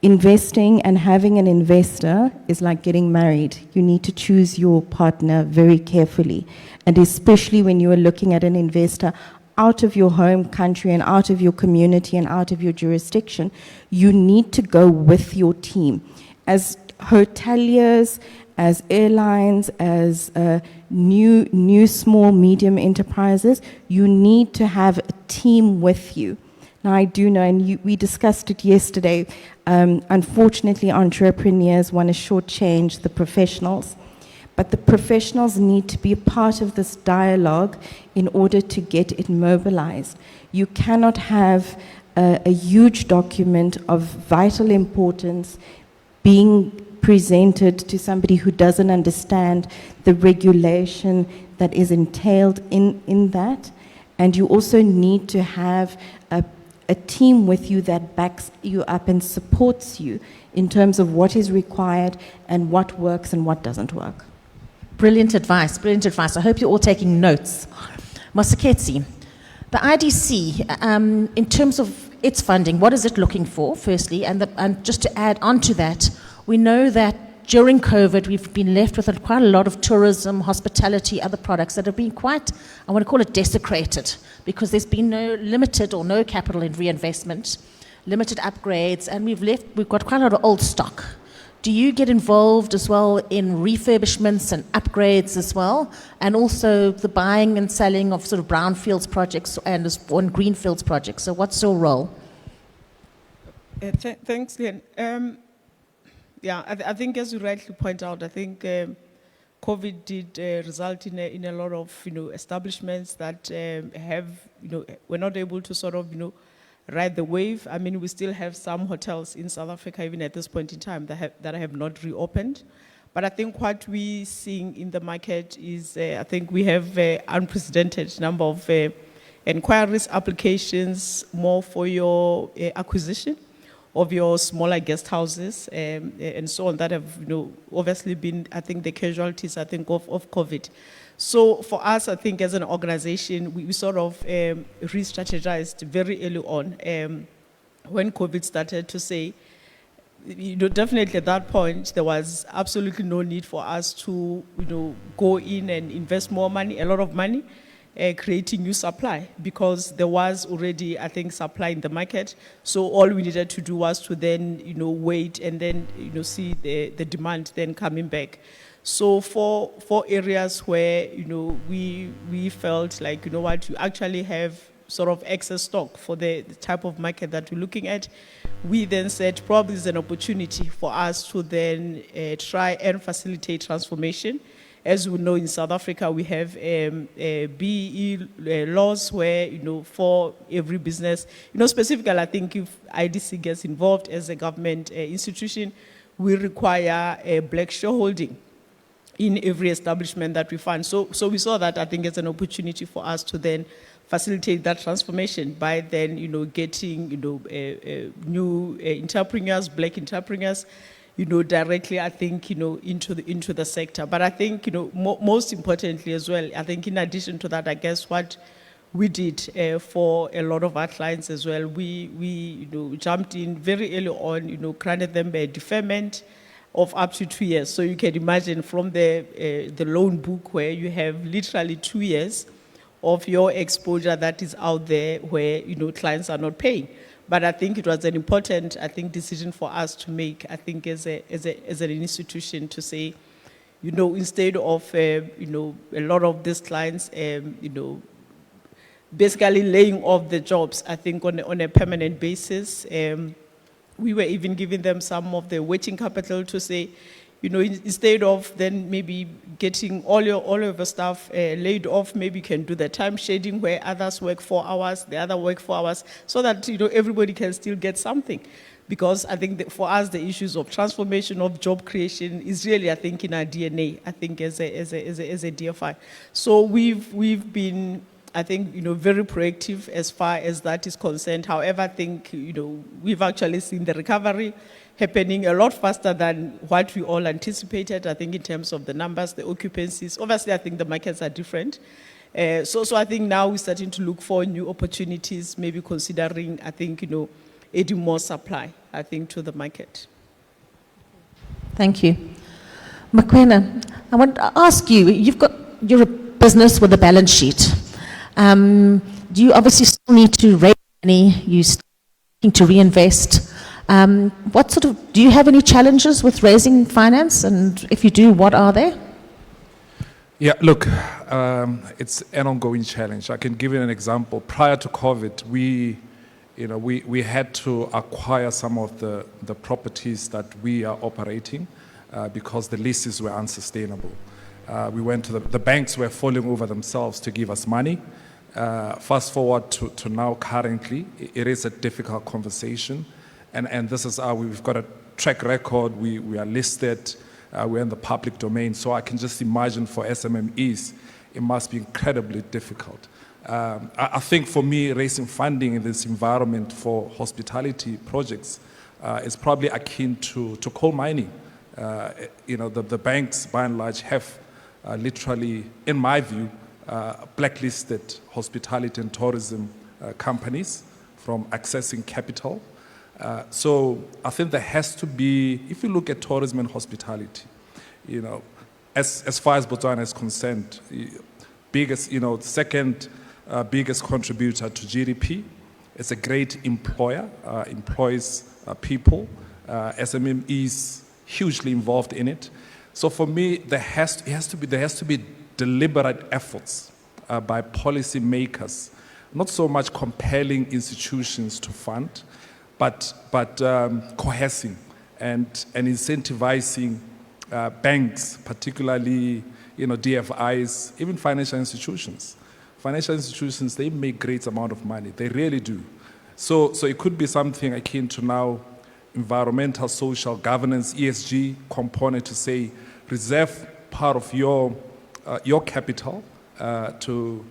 Investing and having an investor is like getting married. You need to choose your partner very carefully, and especially when you are looking at an investor out of your home country and out of your community and out of your jurisdiction, you need to go with your team. As hoteliers, as airlines, as new small, medium enterprises, you need to have a team with you. Now, I do know, and we discussed it yesterday, unfortunately, entrepreneurs want to shortchange the professionals, but the professionals need to be a part of this dialogue in order to get it mobilized. You cannot have a huge document of vital importance being presented to somebody who doesn't understand the regulation that is entailed in that. And you also need to have a team with you that backs you up and supports you in terms of what is required and what works and what doesn't work. Brilliant advice, brilliant advice. I hope you're all taking notes. Moseketsi, the IDC, in terms of its funding, what is it looking for, firstly? And just to add on to that, we know that during COVID, we've been left with quite a lot of tourism, hospitality, other products that have been quite, I want to call it desecrated, because there's been no limited or no capital in reinvestment, limited upgrades, and we've got quite a lot of old stock. Do you get involved as well in refurbishments and upgrades as well, and also the buying and selling of sort of brownfields projects and greenfields projects? So what's your role? Thanks, Lian. Yeah, I think as you rightly point out, I think COVID did result in a lot of establishments that have were not able to sort of ride the wave. I mean, we still have some hotels in South Africa even at this point in time that have not reopened. But I think what we're seeing in the market is I think we have unprecedented number of inquiries, applications, more for your acquisition of your smaller guest houses and so on that have obviously been, I think, the casualties, I think, of COVID. So for us, I think as an organization, we sort of re-strategized very early on when COVID started to say, definitely at that point, there was absolutely no need for us to go in and invest more money, a lot of money, creating new supply, because there was already, I think, supply in the market. So all we needed to do was to then, wait and then, see the demand then coming back. So for areas where, we felt like, what, you actually have sort of excess stock for the type of market that we're looking at, we then said probably is an opportunity for us to then try and facilitate transformation. As we know, in South Africa, we have BEE laws where, for every business, specifically, I think if IDC gets involved as a government institution, we require a black shareholding in every establishment that we fund. So we saw that, I think, as an opportunity for us to then facilitate that transformation by then, getting, new entrepreneurs, black entrepreneurs, directly, I think, into the sector. But I think, most importantly as well, I think in addition to that, I guess what we did for a lot of our clients as well, we jumped in very early on, granted them a deferment of up to 2 years. So you can imagine from the loan book where you have literally 2 years of your exposure that is out there where, clients are not paying. But I think it was an important, decision for us to make, I think, as an institution to say, instead of, a lot of these clients, basically laying off the jobs, I think, on a permanent basis. We were even giving them some of the working capital to say, instead of then maybe getting all of the staff laid off, maybe you can do the time shading where others work 4 hours, the other work 4 hours, so that everybody can still get something. Because I think that for us, the issues of transformation, of job creation is really, I think, in our DNA, I think, as a DFI. So we've been, I think, very proactive as far as that is concerned. However, I think, we've actually seen the recovery happening a lot faster than what we all anticipated, I think, in terms of the numbers, the occupancies. Obviously, I think the markets are different. So I think now we're starting to look for new opportunities, maybe considering, I think, adding more supply, I think, to the market. Thank you. Mokwena, I want to ask you, you're a business with a balance sheet. Do you obviously still need to raise money? You're still looking to reinvest. Do you have any challenges with raising finance? And if you do, what are they? Yeah, look, it's an ongoing challenge. I can give you an example. Prior to COVID, we had to acquire some of the properties that we are operating because the leases were unsustainable. We went to the banks were falling over themselves to give us money. Fast forward to now currently, it is a difficult conversation. And this is how we've got a track record. We are listed. We're in the public domain. So I can just imagine for SMMEs, it must be incredibly difficult. I think for me, raising funding in this environment for hospitality projects is probably akin to coal mining. The banks, by and large, have literally, in my view, blacklisted hospitality and tourism companies from accessing capital. So I think there has to be, if you look at tourism and hospitality, as far as Botswana is concerned, second biggest contributor to GDP. It's a great employer, employs people. SMMEs hugely involved in it. So for me, there has to be deliberate efforts by policy makers, not so much compelling institutions to fund, but cohesing and incentivizing banks, particularly DFIs, even financial institutions. Financial institutions, they make great amount of money. They really do. So it could be something akin to now environmental, social, governance, ESG component to say, reserve part of your capital to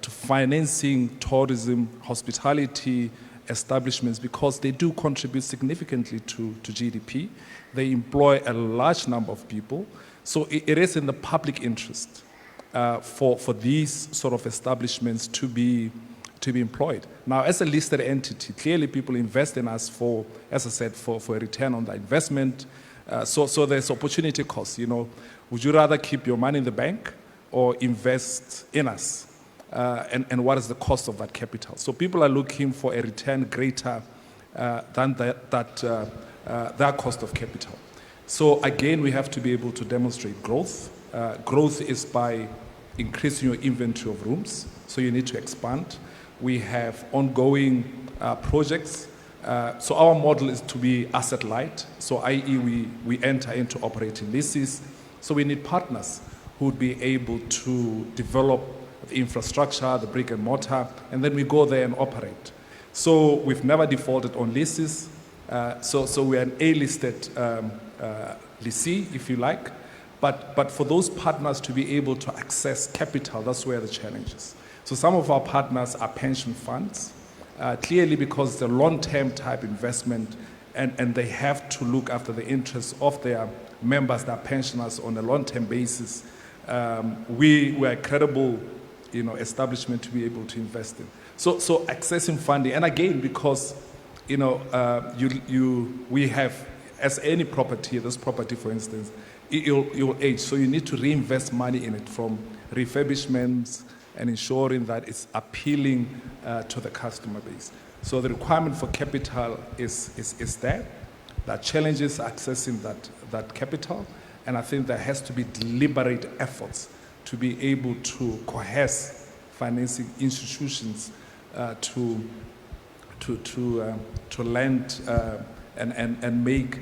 financing tourism, hospitality establishments, because they do contribute significantly to GDP. They employ a large number of people. So it is in the public interest for these sort of establishments to be employed. Now, as a listed entity, clearly people invest in us for, as I said, for a return on the investment. So there's opportunity cost. Would you rather keep your money in the bank or invest in us? And what is the cost of that capital? So people are looking for a return greater than that cost of capital. So again, we have to be able to demonstrate growth. Growth is by increasing your inventory of rooms. So you need to expand. We have ongoing projects. So our model is to be asset light. So i.e. we enter into operating leases. So we need partners who would be able to develop the infrastructure, the brick and mortar, and then we go there and operate. So we've never defaulted on leases. So we're an A-listed lessee, if you like. But for those partners to be able to access capital, that's where the challenge is. So some of our partners are pension funds, clearly because it's a long-term type investment, and they have to look after the interests of their members, their pensioners, on a long-term basis. We were a credible establishment to be able to invest in. So accessing funding, and again, because we have, as any property, this property, for instance, you'll age, so you need to reinvest money in it, from refurbishments and ensuring that it's appealing to the customer base. So the requirement for capital is there. There are challenges accessing that capital, and I think there has to be deliberate efforts to be able to coerce financing institutions to lend and make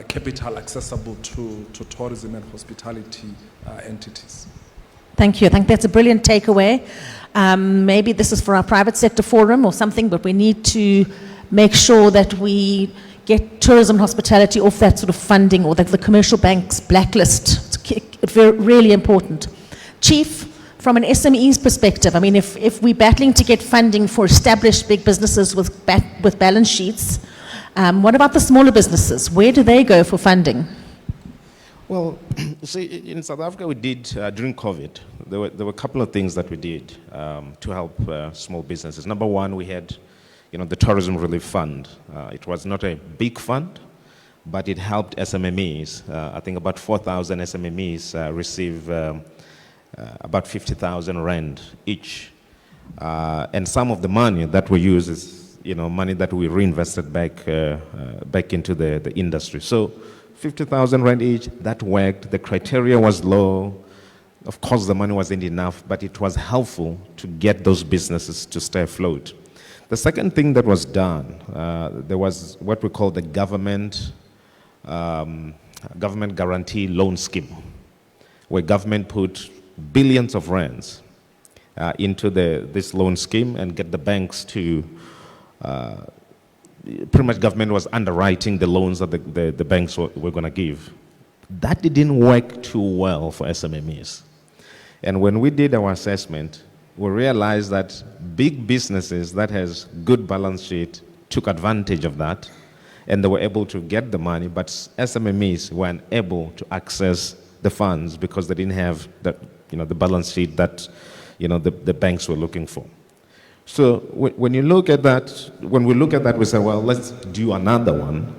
capital accessible to tourism and hospitality entities. Thank you. I think that's a brilliant takeaway. Maybe this is for our private sector forum or something, but we need to make sure that we get tourism and hospitality off that sort of funding, or the commercial bank's blacklist. It's really important. Chief, from an SME's perspective, I mean, if we're battling to get funding for established big businesses with balance sheets, what about the smaller businesses? Where do they go for funding? Well, see, in South Africa, we did, during COVID, there were a couple of things that we did to help small businesses. Number one, we had, the Tourism Relief Fund. It was not a big fund, but it helped SMMEs. I think about 4,000 SMMEs receive about 50,000 rand each. And some of the money that we use is, money that we reinvested back into the industry. So 50,000 rand each, that worked. The criteria was low. Of course, the money wasn't enough, but it was helpful to get those businesses to stay afloat. The second thing that was done, there was what we call the government guarantee loan scheme, where government put billions of rands into this loan scheme and get the banks to, pretty much government was underwriting the loans that the banks were going to give. That didn't work too well for SMMEs. And when we did our assessment, we realized that big businesses that has good balance sheet took advantage of that, and they were able to get the money, but SMMEs were unable to access the funds because they didn't have the balance sheet that the banks were looking for. So when you look at that, when we look at that, we say, well, let's do another one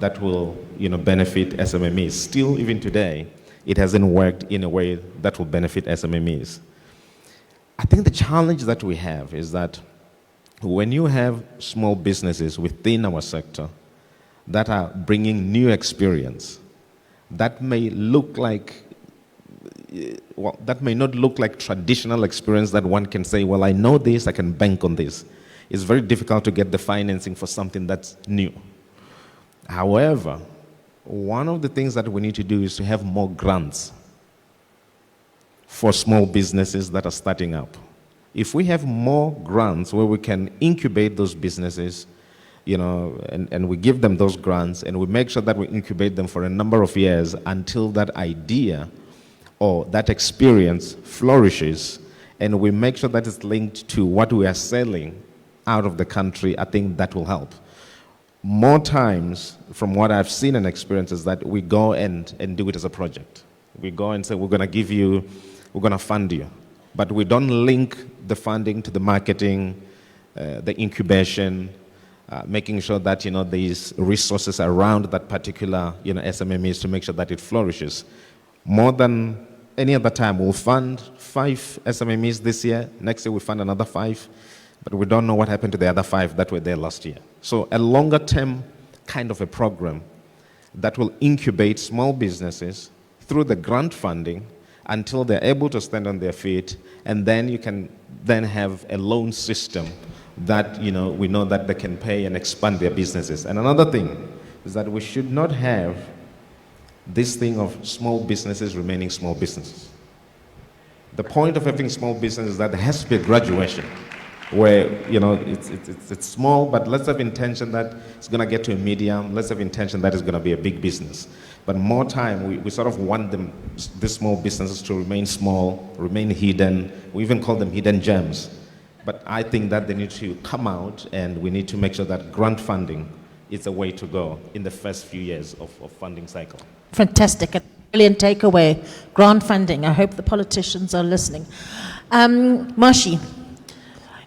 that will benefit SMMEs. Still, even today, it hasn't worked in a way that will benefit SMMEs. I think the challenge that we have is that when you have small businesses within our sector that are bringing new experience, that may look like, well, that may not look like traditional experience that one can say, well, I know this, I can bank on this. It's very difficult to get the financing for something that's new. However, one of the things that we need to do is to have more grants for small businesses that are starting up. If we have more grants where we can incubate those businesses, and we give them those grants and we make sure that we incubate them for a number of years until that idea or that experience flourishes, and we make sure that it's linked to what we are selling out of the country, I think that will help. More times, from what I've seen and experienced, is that we go and do it as a project. We go and say, we're going to fund you. But we don't link the funding to the marketing, the incubation, making sure that, these resources around that particular, SMMEs to make sure that it flourishes. More than any other time, we'll fund 5 SMMEs this year. Next year, we'll fund another 5. But we don't know what happened to the other 5 that were there last year. So a longer term kind of a program that will incubate small businesses through the grant funding until they're able to stand on their feet, and then you can then have a loan system that, we know that they can pay and expand their businesses. And another thing is that we should not have this thing of small businesses remaining small businesses. The point of having small business is that there has to be a graduation where, it's small, but let's have intention that it's going to get to a medium. Let's have intention that it's going to be a big business. But more time, we sort of want these small businesses to remain small, remain hidden. We even call them hidden gems. But I think that they need to come out, and we need to make sure that grant funding is a way to go in the first few years of funding cycle. Fantastic. A brilliant takeaway. Grant funding. I hope the politicians are listening. Mashi,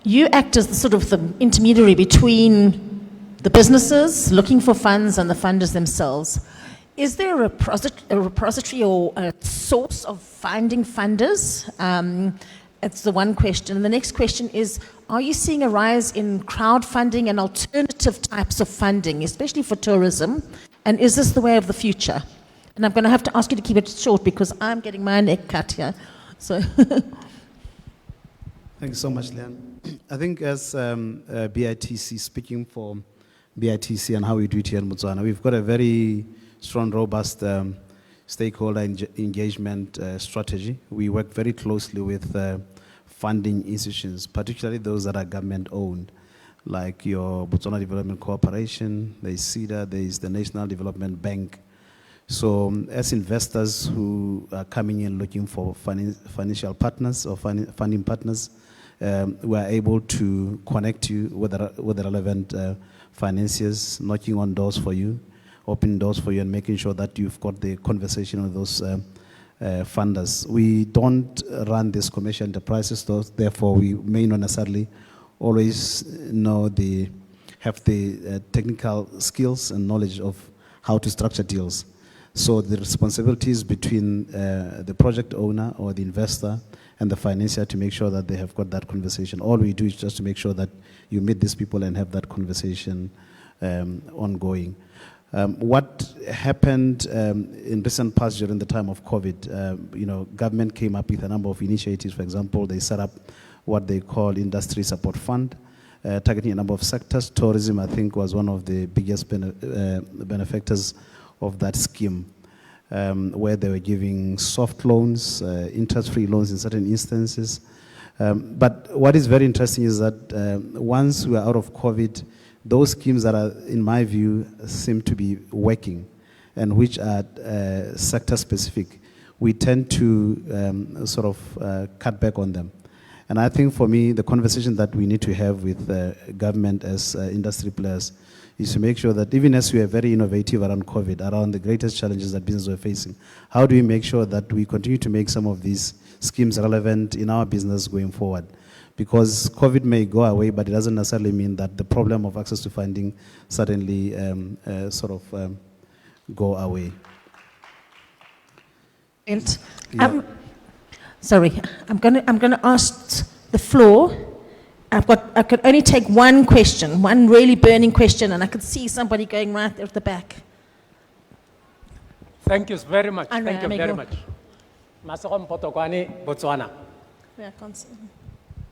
you act as the intermediary between the businesses looking for funds and the funders themselves. Is there a repository or a source of finding funders? That's the one question. And the next question is, are you seeing a rise in crowdfunding and alternative types of funding, especially for tourism? And is this the way of the future? And I'm going to have to ask you to keep it short because I'm getting my neck cut here. So. Thank you so much, Leanne. I think as BITC, speaking for BITC and how we do it here in Botswana, we've got a very strong, robust stakeholder engagement strategy. We work very closely with funding institutions, particularly those that are government-owned, like your Botswana Development Corporation, there is CEDA, there is the National Development Bank. So as investors who are coming in looking for financial partners or funding partners, we are able to connect you with the relevant financiers, knocking on doors for you, opening doors for you, and making sure that you've got the conversation with those funders. We don't run these commercial enterprises, therefore we may not necessarily always have the technical skills and knowledge of how to structure deals. So the responsibilities between the project owner or the investor and the financier to make sure that they have got that conversation. All we do is just to make sure that you meet these people and have that conversation ongoing. What happened in recent past during the time of COVID, government came up with a number of initiatives. For example, they set up what they call Industry Support Fund, targeting a number of sectors. Tourism, I think, was one of the biggest benefactors of that scheme, where they were giving soft loans, interest-free loans in certain instances. But what is very interesting is that once we are out of COVID, those schemes that are, in my view, seem to be working and which are sector-specific, we tend to cut back on them. And I think for me, the conversation that we need to have with government as industry players is to make sure that even as we are very innovative around COVID, around the greatest challenges that businesses are facing, how do we make sure that we continue to make some of these schemes relevant in our business going forward? Because COVID may go away, but it doesn't necessarily mean that the problem of access to funding suddenly go away. And, sorry, I'm gonna ask the floor. I could only take one question, one really burning question, and I could see somebody going right there at the back. Thank you very much. All right, Thank you very much. Masoko Mpotokwani, Botswana. Yeah, I can't see.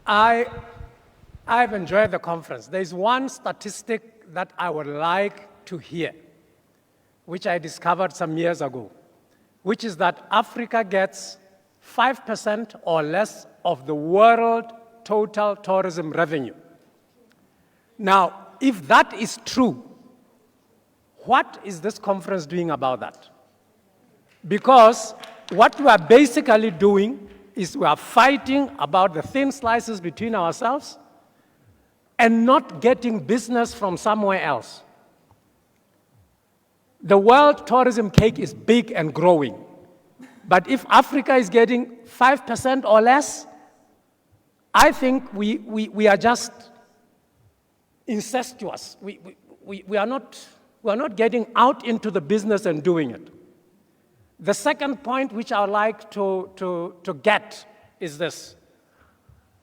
I've enjoyed the conference. There's one statistic that I would like to hear. which I discovered some years ago, which is that Africa gets 5% or less of the world total tourism revenue. Now, if that is true, what is this conference doing about that? Because what we are basically doing is we are fighting about the thin slices between ourselves and not getting business from somewhere else. The world tourism cake is big and growing. But if Africa is getting 5% or less, I think we are just incestuous. We are not getting out into the business and doing it. The second point which I would like to get is this.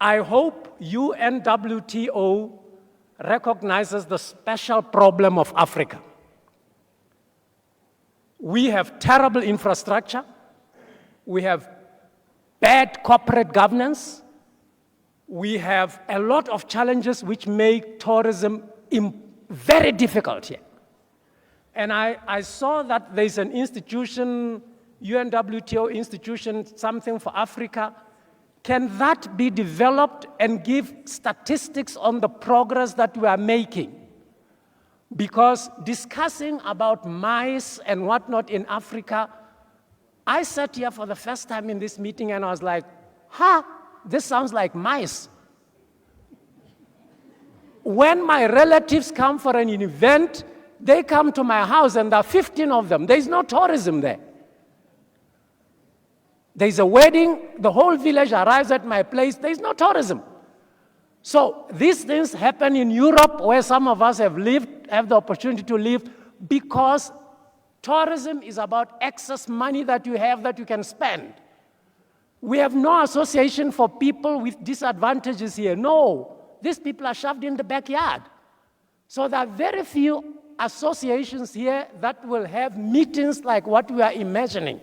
I hope UNWTO recognizes the special problem of Africa. We have terrible infrastructure. We have bad corporate governance. We have a lot of challenges which make tourism very difficult here. And I saw that there's an institution, UNWTO institution, something for Africa. Can that be developed and give statistics on the progress that we are making? Because discussing about mice and whatnot in Africa, I sat here for the first time in this meeting and I was like, this sounds like mice. When my relatives come for an event, they come to my house and there are 15 of them. There's no tourism there. There's a wedding, the whole village arrives at my place, there's no tourism. So these things happen in Europe where some of us have the opportunity to live, because tourism is about excess money that you have that you can spend. We have no association for people with disadvantages here. No, these people are shoved in the backyard. So there are very few associations here that will have meetings like what we are imagining.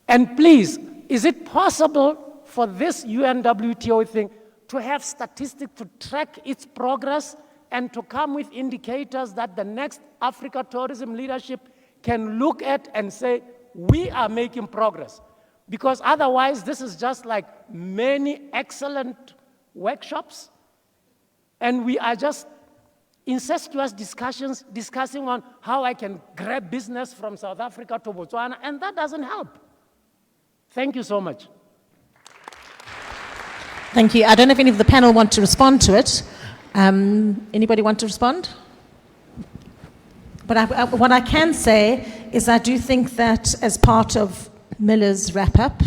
And please, is it possible for this UNWTO thing to have statistics to track its progress and to come with indicators that the next Africa tourism leadership can look at and say, we are making progress? Because otherwise, this is just like many excellent workshops, and we are just incestuous discussions, discussing on how I can grab business from South Africa to Botswana, and that doesn't help. Thank you so much. Thank you. I don't know if any of the panel want to respond to it. Anybody want to respond? But what I can say is I do think that as part of Miller's wrap-up,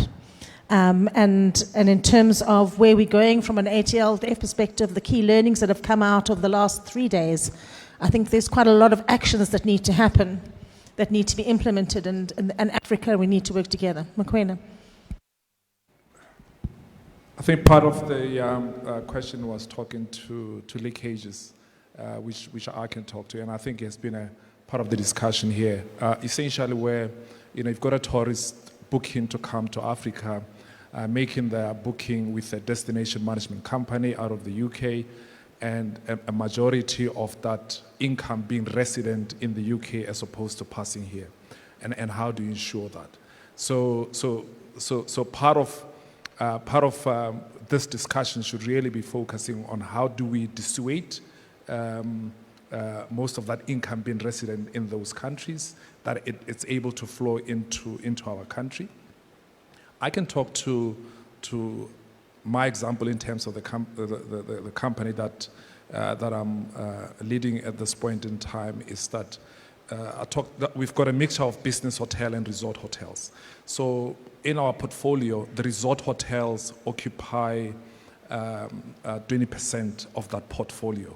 and in terms of where we're going from an ATLF perspective, the key learnings that have come out of the last 3 days, I think there's quite a lot of actions that need to happen, that need to be implemented, and Africa, we need to work together. Mokwena. I think part of the question was talking to leakages, which I can talk to, and I think it's been a part of the discussion here. Essentially, where you've got a tourist booking to come to Africa, making their booking with a destination management company out of the UK, and a majority of that income being resident in the UK as opposed to passing here, and how do you ensure that? So part of this discussion should really be focusing on how do we dissuade most of that income being resident in those countries, that it's able to flow into our country. I can talk to my example in terms of the company that I'm leading at this point in time, is that we've got a mixture of business hotel and resort hotels. So in our portfolio, the resort hotels occupy 20% of that portfolio.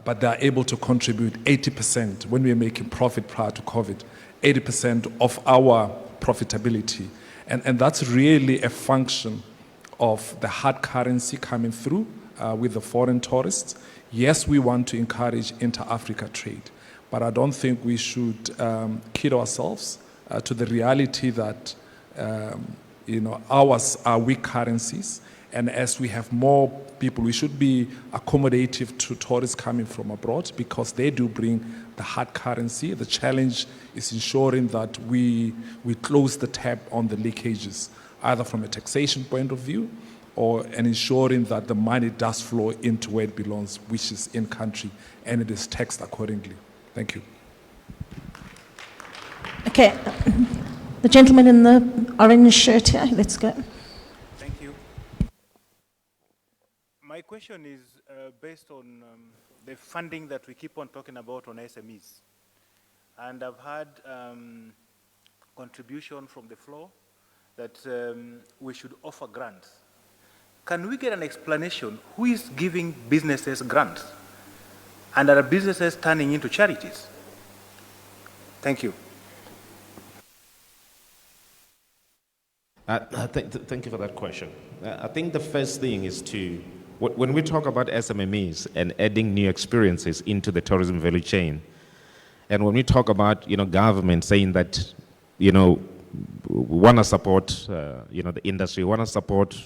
But they are able to contribute 80%, when we are making profit prior to COVID, 80% of our profitability. And that's really a function of the hard currency coming through with the foreign tourists. Yes, we want to encourage inter-Africa trade, but I don't think we should kid ourselves to the reality that ours are weak currencies, And as we have more people, we should be accommodative to tourists coming from abroad because they do bring the hard currency. The challenge is ensuring that we close the tap on the leakages, either from a taxation point of view and ensuring that the money does flow into where it belongs, which is in country, and it is taxed accordingly. Thank you. Okay, the gentleman in the orange shirt here, let's go. Thank you. My question is based on the funding that we keep on talking about on SMEs. And I've had contribution from the floor that we should offer grants. Can we get an explanation who is giving businesses grants? And are businesses turning into charities? Thank you. Thank you for that question. I think the first thing is when we talk about SMMEs and adding new experiences into the tourism value chain, and when we talk about government saying that we want to support the industry, want to support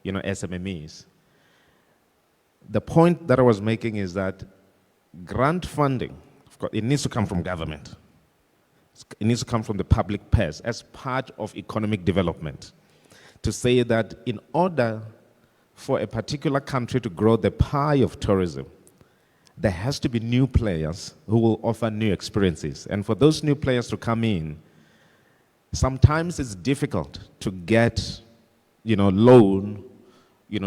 SMMEs, the point that I was making is that grant funding, of course, it needs to come from government. It needs to come from the public purse as part of economic development. To say that in order for a particular country to grow the pie of tourism, there has to be new players who will offer new experiences. And for those new players to come in, sometimes it's difficult to get, loan,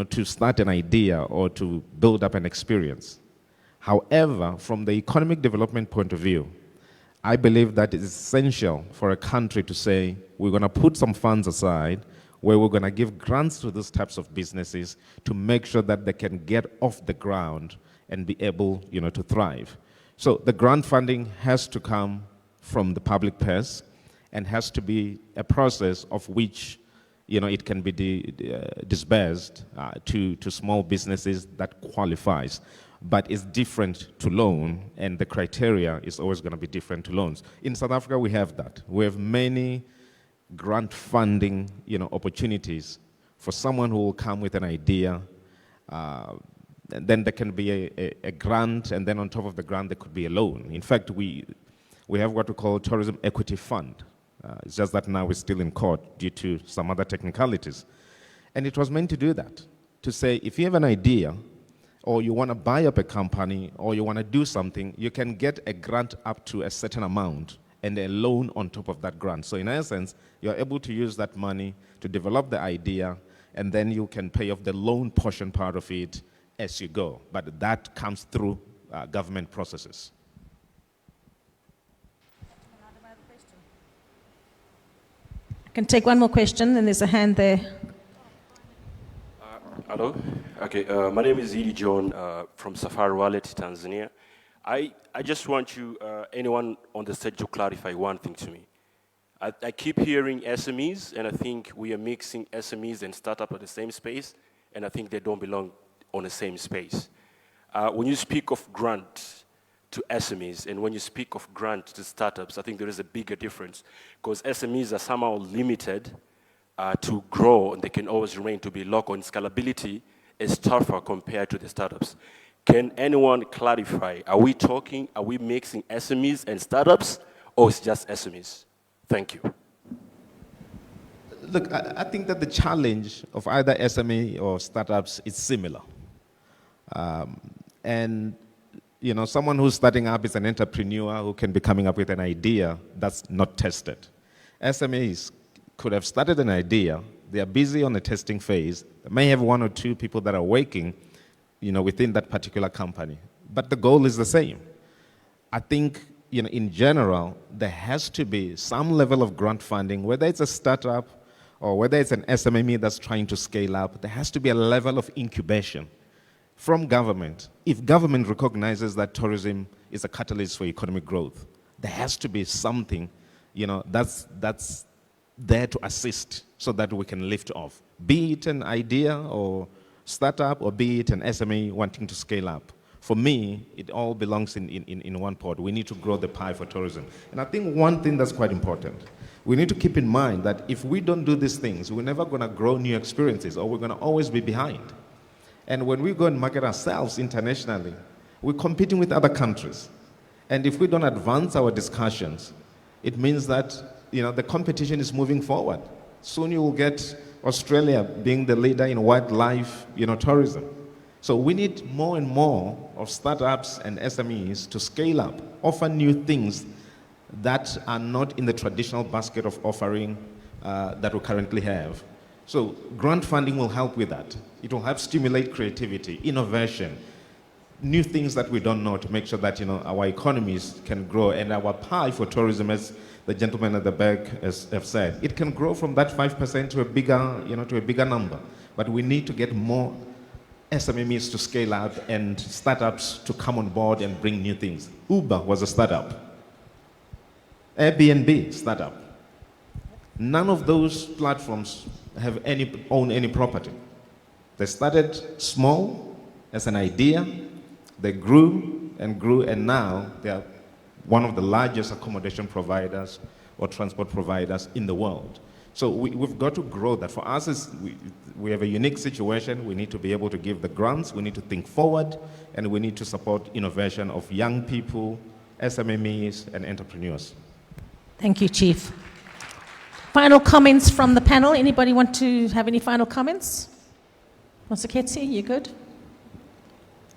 to start an idea or to build up an experience. However, from the economic development point of view, I believe that it is essential for a country to say, we're going to put some funds aside where we're going to give grants to these types of businesses to make sure that they can get off the ground and be able, to thrive. So the grant funding has to come from the public purse and has to be a process of which, it can be disbursed to small businesses that qualifies. But it's different to loan, and the criteria is always going to be different to loans. In South Africa, we have that. We have many grant funding, opportunities for someone who will come with an idea. And then there can be a grant, and then on top of the grant, there could be a loan. In fact, we have what we call Tourism Equity Fund. It's just that now we're still in court due to some other technicalities. And it was meant to do that, to say, if you have an idea, or you want to buy up a company, or you want to do something, you can get a grant up to a certain amount and a loan on top of that grant. So in essence, you're able to use that money to develop the idea, and then you can pay off the loan portion part of it as you go. But that comes through government processes. I can take one more question, and there's a hand there. Hello. Okay. My name is Edie John from Safari Wallet, Tanzania. I just want anyone on the stage, to clarify one thing to me. I keep hearing SMEs, and I think we are mixing SMEs and startup at the same space, and I think they don't belong on the same space. When you speak of grant to SMEs, and when you speak of grant to startups, I think there is a bigger difference, because SMEs are somehow limited to grow, and they can always remain to be local, and scalability is tougher compared to the startups. Can anyone clarify, are we mixing SMEs and startups, or it's just SMEs? Thank you. Look, I think that the challenge of either SME or startups is similar. And someone who's starting up is an entrepreneur who can be coming up with an idea that's not tested. SMEs could have started an idea, they are busy on the testing phase, they may have one or two people that are working within that particular company, but the goal is the same. I think, in general, there has to be some level of grant funding, whether it's a startup or whether it's an SMME that's trying to scale up, there has to be a level of incubation from government. If government recognizes that tourism is a catalyst for economic growth, there has to be something, that's there to assist so that we can lift off. Be it an idea or startup, or be it an SME wanting to scale up. For me, it all belongs in one pot. We need to grow the pie for tourism. And I think one thing that's quite important, We need to keep in mind that if we don't do these things, we're never going to grow new experiences, or we're going to always be behind. And when we go and market ourselves internationally, we're competing with other countries. And if we don't advance our discussions, it means that the competition is moving forward. Soon you will get Australia being the leader in wildlife tourism. So we need more and more of startups and SMEs to scale up, offer new things that are not in the traditional basket of offering that we currently have. So grant funding will help with that. It will help stimulate creativity, innovation, new things that we don't know, to make sure that our economies can grow, and our pie for tourism, as the gentleman at the back have said, it can grow from that 5% to a bigger number. But we need to get more SMEs to scale up and startups to come on board and bring new things. Uber was a startup. Airbnb, startup. None of those platforms own any property. They started small as an idea. They grew, and now they are one of the largest accommodation providers or transport providers in the world. So we've got to grow that. For us, we have a unique situation. We need to be able to give the grants. We need to think forward, and we need to support innovation of young people, SMEs, and entrepreneurs. Thank you, Chief. Final comments from the panel. Anybody want to have any final comments? Moseketsi, you good?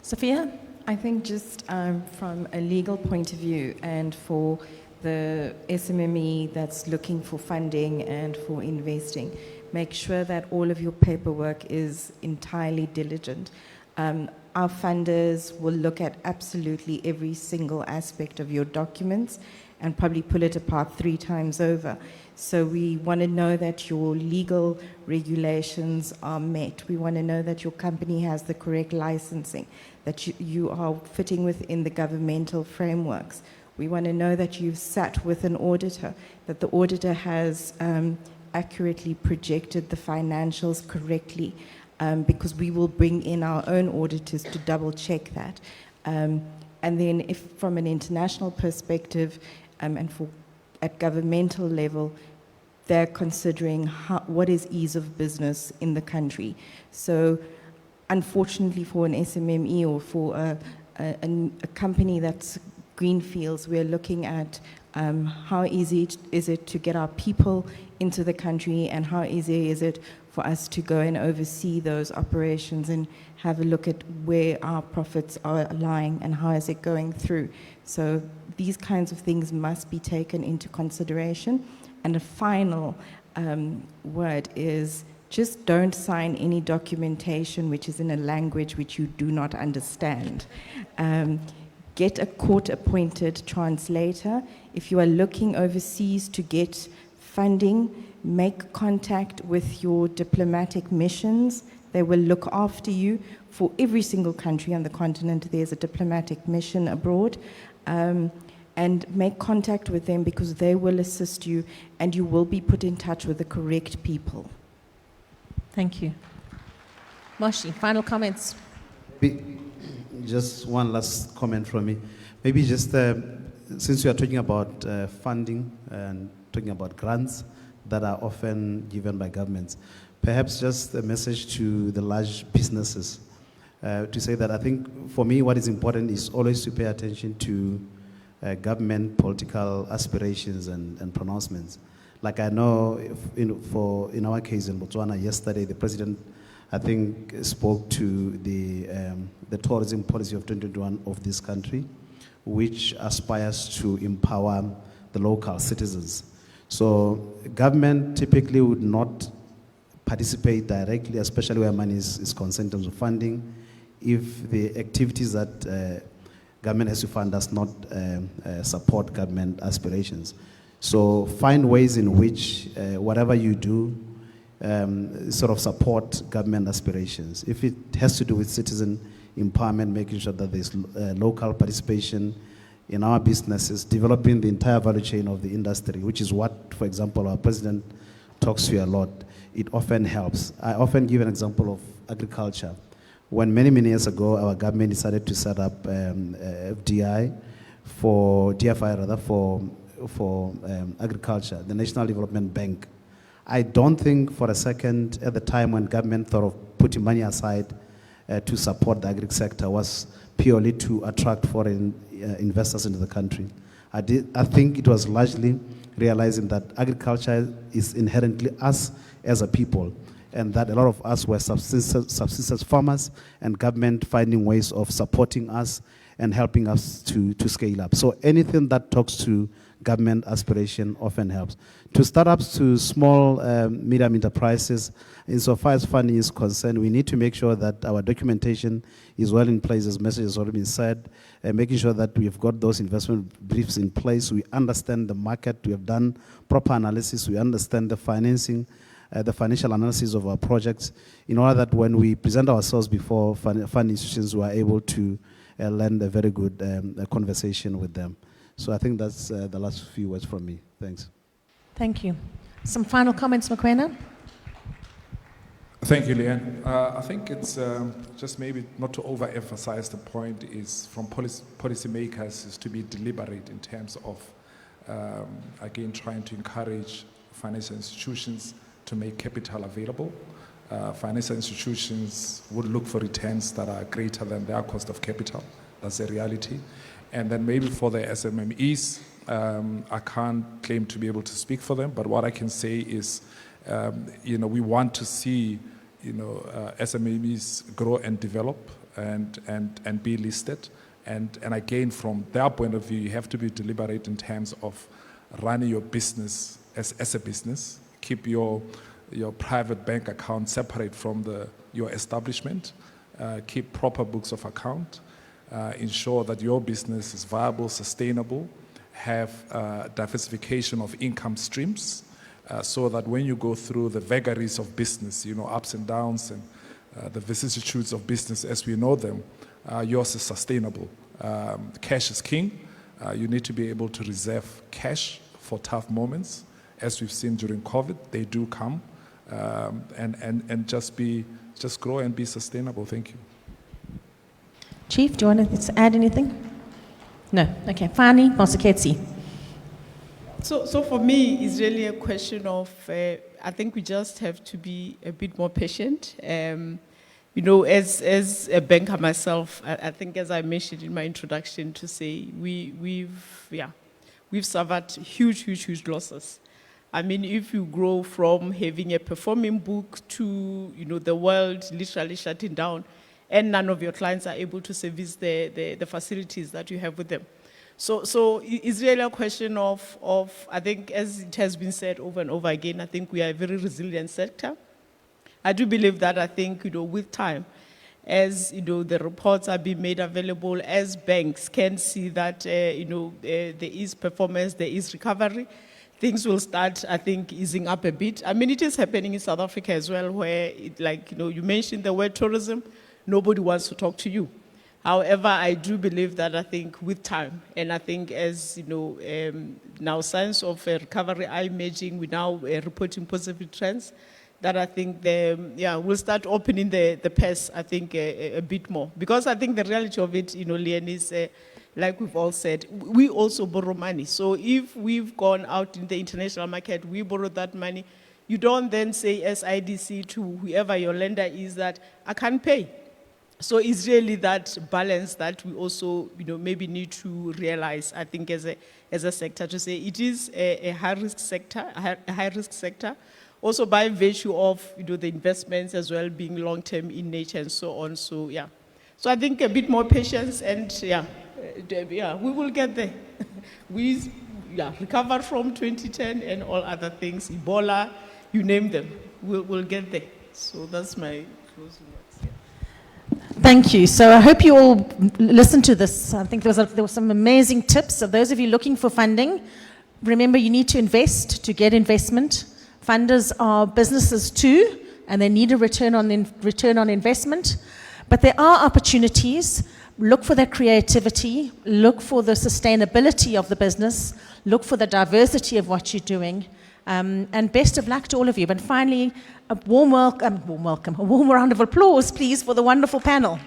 Safiyya? I think just from a legal point of view, and for the SMME that's looking for funding and for investing, make sure that all of your paperwork is entirely diligent. Our funders will look at absolutely every single aspect of your documents and probably pull it apart 3 times over. So we want to know that your legal regulations are met. We want to know that your company has the correct licensing, that you are fitting within the governmental frameworks. We want to know that you've sat with an auditor, that the auditor has accurately projected the financials correctly, because we will bring in our own auditors to double check that. And then if from an international perspective, and at governmental level, they're considering what is ease of business in the country. So unfortunately for an SMME or for a company that's greenfields, we're looking at how easy is it to get our people into the country, and how easy is it for us to go and oversee those operations and have a look at where our profits are lying and how is it going through. So these kinds of things must be taken into consideration. And a final word is, just don't sign any documentation which is in a language which you do not understand. Get a court-appointed translator. If you are looking overseas to get funding, make contact with your diplomatic missions. They will look after you. For every single country on the continent, there's a diplomatic mission abroad. And make contact with them, because they will assist you and you will be put in touch with the correct people. Thank you. Moshi, final comments. Just one last comment from me. Maybe just since we are talking about funding and talking about grants that are often given by governments, perhaps just a message to the large businesses to say that I think for me what is important is always to pay attention to government political aspirations and pronouncements. Like I know in our case in Botswana yesterday, the president I think spoke to the tourism policy of 2021 of this country, which aspires to empower the local citizens. So government typically would not participate directly, especially where money is concerned in terms of funding, if the activities that government has to fund does not support government aspirations. So find ways in which whatever you do sort of support government aspirations. If it has to do with citizen empowerment, making sure that there's local participation in our businesses, developing the entire value chain of the industry, which is what, for example, our president talks to you a lot. It often helps. I often give an example of agriculture. When many years ago, our government decided to set up DFI for Agriculture, the National Development Bank. I don't think for a second at the time when government thought of putting money aside to support the agri sector was purely to attract foreign investors into the country. I think it was largely realizing that agriculture is inherently us as a people, and that a lot of us were subsistence farmers, and government finding ways of supporting us and helping us to scale up. So anything that talks to government aspiration often helps. To startups, to small, medium enterprises, insofar as funding is concerned, we need to make sure that our documentation is well in place, as message has already been said, and making sure that we've got those investment briefs in place, we understand the market, we have done proper analysis, we understand the financing, the financial analysis of our projects, in order that when we present ourselves before fund institutions, we are able to land a very good conversation with them. So I think that's the last few words from me. Thanks. Thank you. Some final comments, Mokwena? Thank you, Leanne. I think it's just maybe not to overemphasize the point is from policymakers is to be deliberate in terms of, again, trying to encourage financial institutions to make capital available. Financial institutions would look for returns that are greater than their cost of capital. That's a reality. And then maybe for the SMMEs, I can't claim to be able to speak for them, but what I can say is, we want to see, SMMEs grow and develop and be listed. And again, from their point of view, you have to be deliberate in terms of running your business as a business. Keep your private bank account separate from your establishment. Keep proper books of account. Ensure that your business is viable, sustainable, have diversification of income streams, so that when you go through the vagaries of business, ups and downs and the vicissitudes of business as we know them, yours is sustainable. Cash is king. You need to be able to reserve cash for tough moments. As we've seen during COVID, they do come, and just grow and be sustainable. Thank you. Chief, do you want to add anything? No. Okay. Fani, Moseketsi. So for me, it's really a question of, I think we just have to be a bit more patient. As a banker myself, I think as I mentioned in my introduction to say, we've suffered huge losses. I mean, if you grow from having a performing book to, the world literally shutting down, and none of your clients are able to service the facilities that you have with them. So it's really a question of, I think, as it has been said over and over again, I think we are a very resilient sector. I do believe that, I think, with time, as, the reports are being made available, as banks can see that, there is performance, there is recovery, things will start, I think, easing up a bit. I mean, it is happening in South Africa as well, where, you mentioned the word tourism, nobody wants to talk to you. However, I do believe that, I think, with time, and I think as, now signs of recovery are emerging, we're now reporting positive trends, that I think, we'll start opening the purse, I think, a bit more. Because I think the reality of it, Leanne, is, like we've all said, we also borrow money. So if we've gone out in the international market, we borrow that money, you don't then say as IDC to whoever your lender is that, I can't pay. So it's really that balance that we also, maybe need to realize, I think, as a sector, to say it is a high-risk sector, a high-risk sector, also by virtue of, the investments as well being long-term in nature and so on. So, So I think a bit more patience and, we will get there. We recover from 2010 and all other things, Ebola, you name them, we'll get there. So that's my closing words. Thank you. So I hope you all listened to this. I think there were some amazing tips. So those of you looking for funding, remember you need to invest to get investment. Funders are businesses too, and they need a return on investment. But there are opportunities. Look for that creativity. Look for the sustainability of the business. Look for the diversity of what you're doing. And best of luck to all of you. But finally, a warm round of applause, please, for the wonderful panel.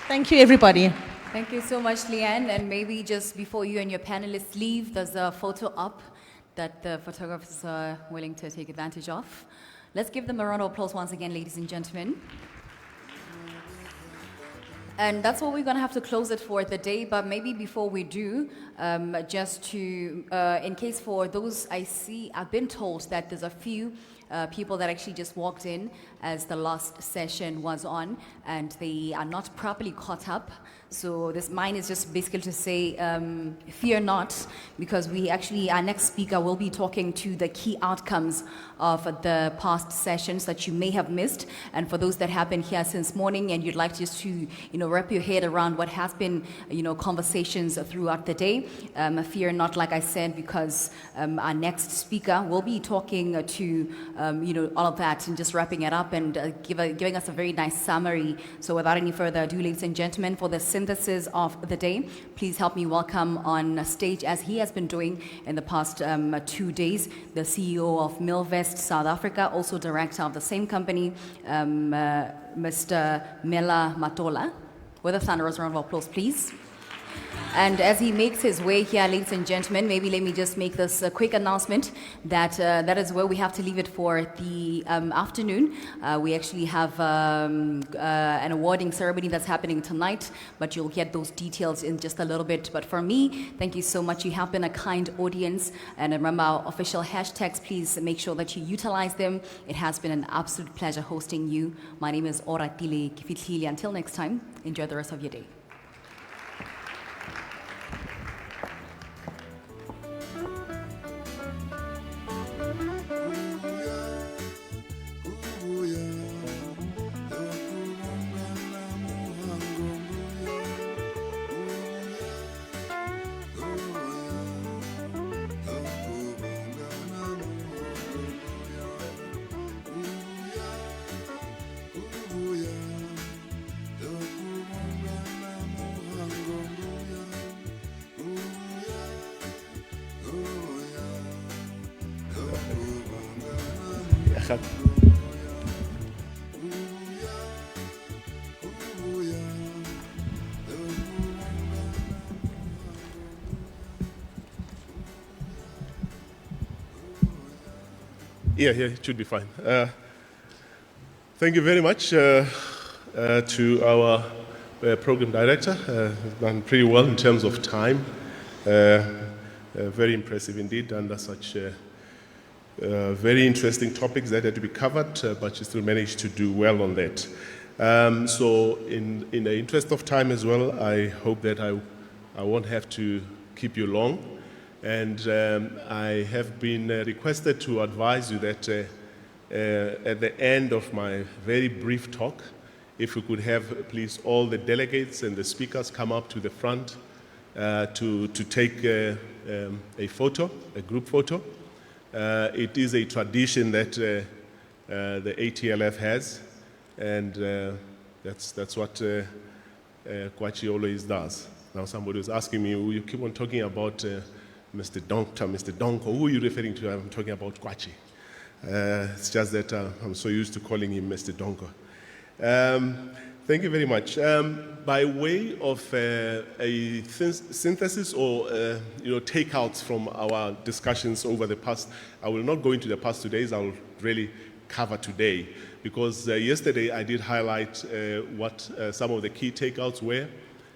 Thank you, everybody. Thank you so much, Leanne. And maybe just before you and your panelists leave, there's a photo up that the photographers are willing to take advantage of. Let's give them a round of applause once again, ladies and gentlemen. And that's what we're going to have to close it for the day. But maybe before we do, just to, in case for those I see, I've been told that there's a few people that actually just walked in as the last session was on, and they are not properly caught up. So mine is just basically to say, fear not, because our next speaker will be talking to the key outcomes of the past sessions that you may have missed. And for those that have been here since morning and you'd like just to, wrap your head around what has been, conversations throughout the day, fear not, like I said, because our next speaker will be talking to, all of that and just wrapping it up and giving us a very nice summary. So without any further ado, ladies and gentlemen, for the synthesis of the day, please help me welcome on stage, as he has been doing in the past 2 days, the CEO of Milvest South Africa, also director of the same company, Mr. Mela Matola. With a thunderous round of applause, please. And as he makes his way here, ladies and gentlemen, maybe let me just make this a quick announcement that that is where we have to leave it for the afternoon. We actually have an awarding ceremony that's happening tonight, but you'll get those details in just a little bit. But for me, thank you so much. You have been a kind audience. And remember our official hashtags, please make sure that you utilize them. It has been an absolute pleasure hosting you. My name is Olebile. Until next time, enjoy the rest of your day. Yeah, it should be fine. Thank you very much to our program director. Done pretty well in terms of time. Very impressive indeed under such very interesting topics that had to be covered, but she still managed to do well on that. So in the interest of time as well, I hope that I won't have to keep you long. And I have been requested to advise you that at the end of my very brief talk, if we could have please all the delegates and the speakers come up to the front to take a photo, a group photo. It is a tradition that the ATLF has, and that's what Akoojee always does. Now somebody was asking me, you keep on talking about Mr. Donko, who are you referring to? I'm talking about Akoojee. It's just that I'm so used to calling him Mr. Donko. Thank you very much. By way of a synthesis or takeouts from our discussions over the past, I will not go into the past 2 days. I will really cover today, because yesterday I did highlight what some of the key takeouts were.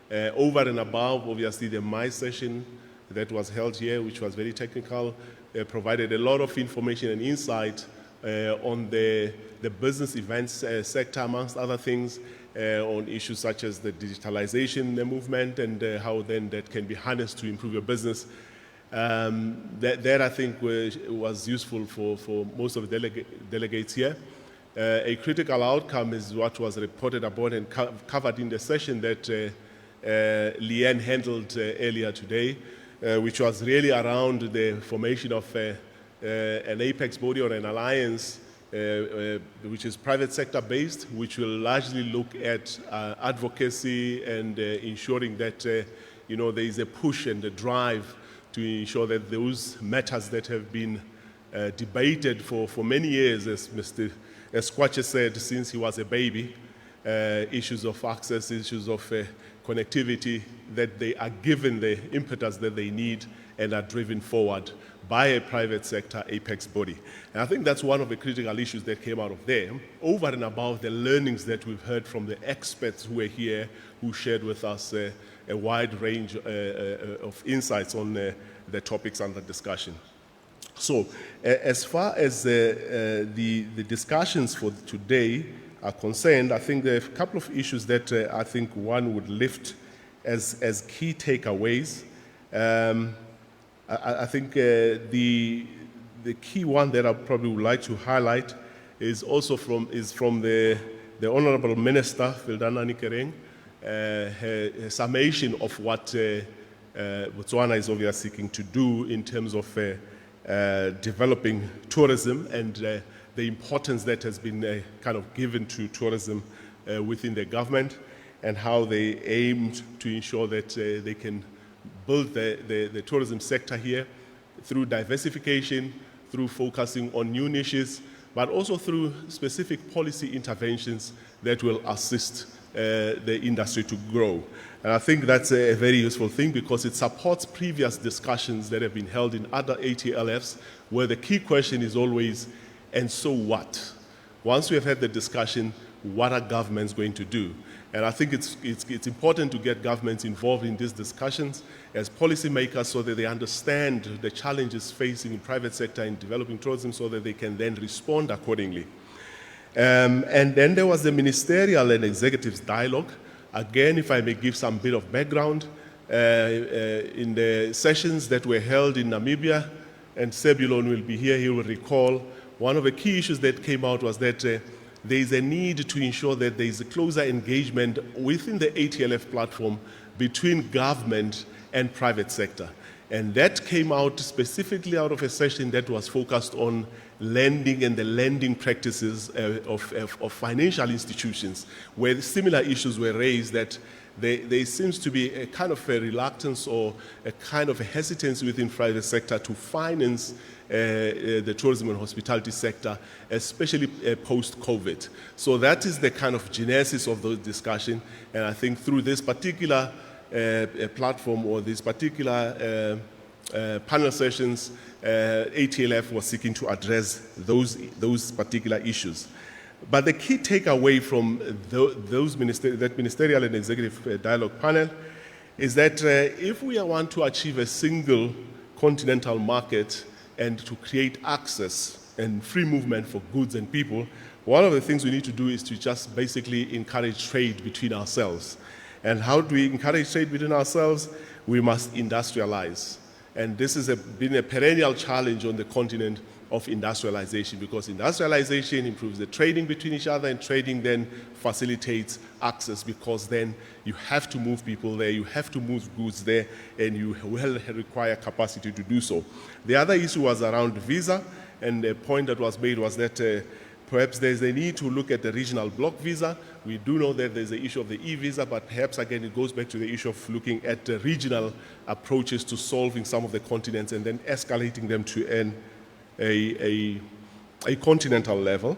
Over and above, obviously, the MI session that was held here, which was very technical, provided a lot of information and insight on the business events sector, amongst other things, on issues such as the digitalization movement and how then that can be harnessed to improve your business. That I think was useful for most of the delegates here. A critical outcome is what was reported about and covered in the session that Leanne handled earlier today, which was really around the formation of an apex body or an alliance, which is private sector based, which will largely look at advocacy and ensuring that there is a push and a drive to ensure that those matters that have been debated for many years, as Akoojee said, since he was a baby, issues of access, issues of connectivity, that they are given the impetus that they need and are driven forward by a private sector apex body. And I think that's one of the critical issues that came out of there, over and above the learnings that we've heard from the experts who were here, who shared with us a wide range of insights on the topics under discussion. So, as far as the discussions for today are concerned, I think there are a couple of issues that I think one would lift as key takeaways. I think the key one that I probably would like to highlight is also from the Honourable Minister, Vildana Nikereng, her summation of what Botswana is obviously seeking to do in terms of developing tourism and the importance that has been kind of given to tourism within the government, and how they aimed to ensure that they can build the tourism sector here through diversification, through focusing on new niches, but also through specific policy interventions that will assist the industry to grow. And I think that's a very useful thing, because it supports previous discussions that have been held in other ATLFs, where the key question is always, and so what? Once we have had the discussion, what are governments going to do? And I think it's important to get governments involved in these discussions as policymakers, so that they understand the challenges facing the private sector in developing tourism, so that they can then respond accordingly. And then there was the ministerial and executives dialogue. Again, if I may give some bit of background, in the sessions that were held in Namibia, and Sebulon will be here, he will recall, one of the key issues that came out was that there is a need to ensure that there is a closer engagement within the ATLF platform between government and private sector. And that came out specifically out of a session that was focused on lending and the lending practices of financial institutions, where similar issues were raised, that there seems to be a kind of a reluctance or a kind of a hesitance within private sector to finance the tourism and hospitality sector, especially post-COVID. So that is the kind of genesis of the discussion, and I think through this particular platform or this particular panel sessions, ATLF was seeking to address those particular issues. But the key takeaway from that ministerial and executive dialogue panel is that if we want to achieve a single continental market and to create access and free movement for goods and people, one of the things we need to do is to just basically encourage trade between ourselves. And how do we encourage trade between ourselves? We must industrialize. And this has been a perennial challenge on the continent of industrialization, because industrialization improves the trading between each other, and trading then facilitates access, because then you have to move people there, you have to move goods there, and you will require capacity to do so. The other issue was around visa, and the point that was made was that perhaps there's a need to look at the regional block visa. We do know that there's the issue of the e-visa, but perhaps again it goes back to the issue of looking at the regional approaches to solving some of the continents and then escalating them to a continental level.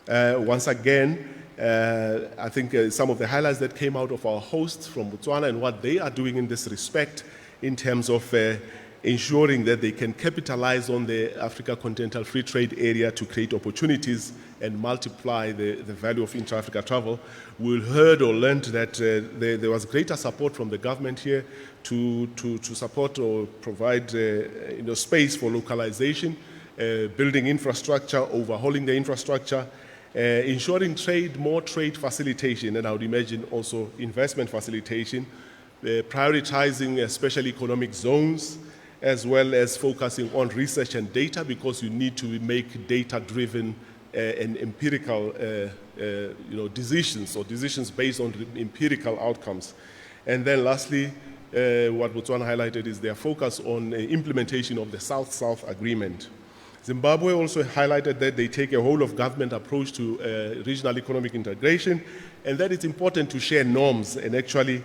Once again, I think some of the highlights that came out of our hosts from Botswana and what they are doing in this respect in terms of ensuring that they can capitalize on the Africa Continental Free Trade Area to create opportunities and multiply the value of intra-Africa travel. We heard or learned that there was greater support from the government here to support or provide space for localization, building infrastructure, overhauling the infrastructure, ensuring trade, more trade facilitation, and I would imagine also investment facilitation, prioritizing special economic zones, as well as focusing on research and data, because you need to make data-driven and empirical decisions, or decisions based on empirical outcomes. And then lastly, what Botswana highlighted is their focus on implementation of the South-South Agreement. Zimbabwe also highlighted that they take a whole-of-government approach to regional economic integration, and that it's important to share norms and actually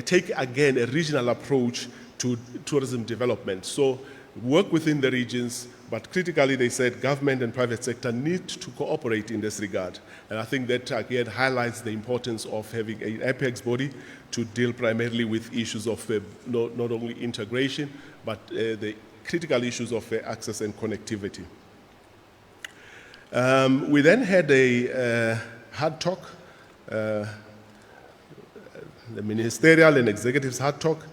take, again, a regional approach to tourism development. So work within the regions, but critically they said government and private sector need to cooperate in this regard. And I think that again highlights the importance of having an apex body to deal primarily with issues of not only integration, but the critical issues of access and connectivity. We then had a hard talk, the ministerial and executives hard talk,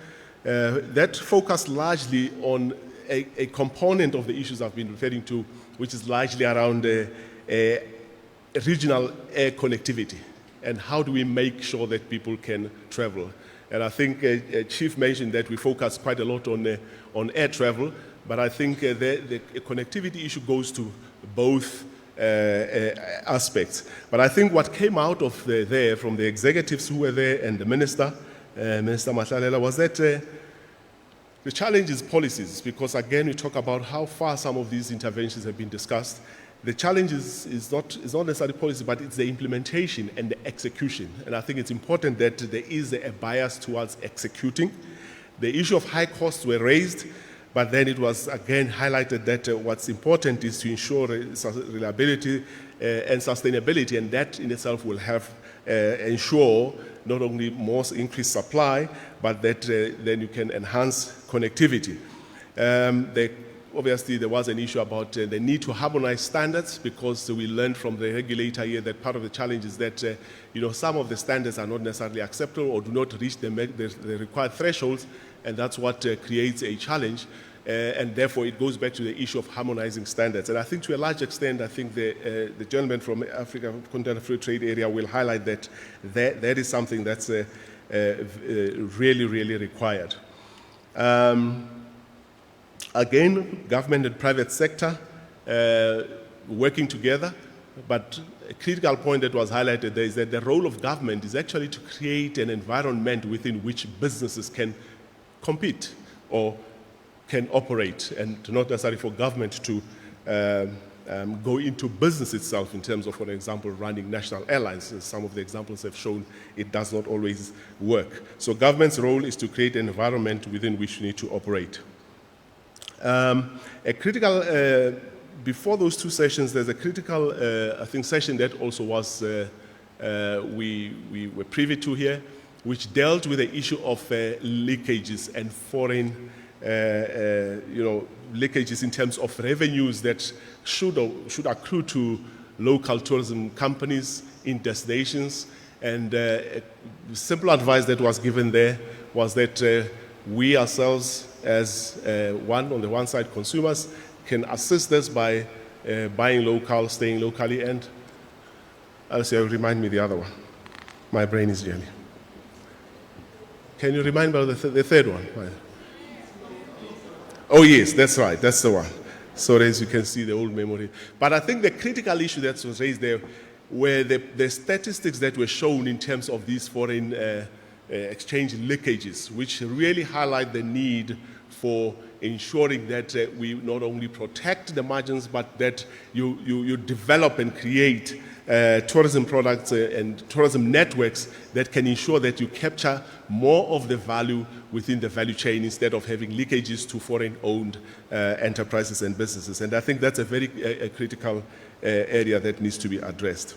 that focused largely on a component of the issues I've been referring to, which is largely around regional air connectivity and how do we make sure that people can travel. And I think Chief mentioned that we focus quite a lot on air travel, but I think the connectivity issue goes to both aspects. But I think what came out of there from the executives who were there and the Minister Matlalela, was that the challenge is policies, because again we talk about how far some of these interventions have been discussed. The challenge is not necessarily policy, but it's the implementation and the execution. And I think it's important that there is a bias towards executing. The issue of high costs were raised, but then it was again highlighted that what's important is to ensure reliability and sustainability, and that in itself will have ensure not only more increased supply, but that then you can enhance connectivity. Obviously, there was an issue about the need to harmonize standards, because we learned from the regulator here that part of the challenge is that some of the standards are not necessarily acceptable or do not reach the required thresholds, and that's what creates a challenge. And therefore, it goes back to the issue of harmonizing standards. And I think to a large extent, I think the gentleman from Africa Continental Free Trade Area will highlight that that is something that's really, really required. Again, government and private sector working together, but a critical point that was highlighted there is that the role of government is actually to create an environment within which businesses can compete or can operate, and not necessarily for government to go into business itself in terms of, for example, running national airlines. As some of the examples have shown, it does not always work. So government's role is to create an environment within which we need to operate. A critical, before those two sessions, there's a critical, I think, session that also was, we were privy to here, which dealt with the issue of leakages and foreign, leakages in terms of revenues that should accrue to local tourism companies in destinations. And the simple advice that was given there was that we ourselves, as on the one side, consumers, can assist us by buying local, staying locally, and Alicia, remind me the other one. My brain is jelly. Can you remind me of the third one? Oh yes, that's right, that's the one. So as you can see, the old memory. But I think the critical issue that was raised there were the statistics that were shown in terms of these foreign exchange leakages, which really highlight the need for ensuring that we not only protect the margins, but that you develop and create tourism products and tourism networks that can ensure that you capture more of the value within the value chain instead of having leakages to foreign-owned enterprises and businesses. And I think that's a very critical area that needs to be addressed.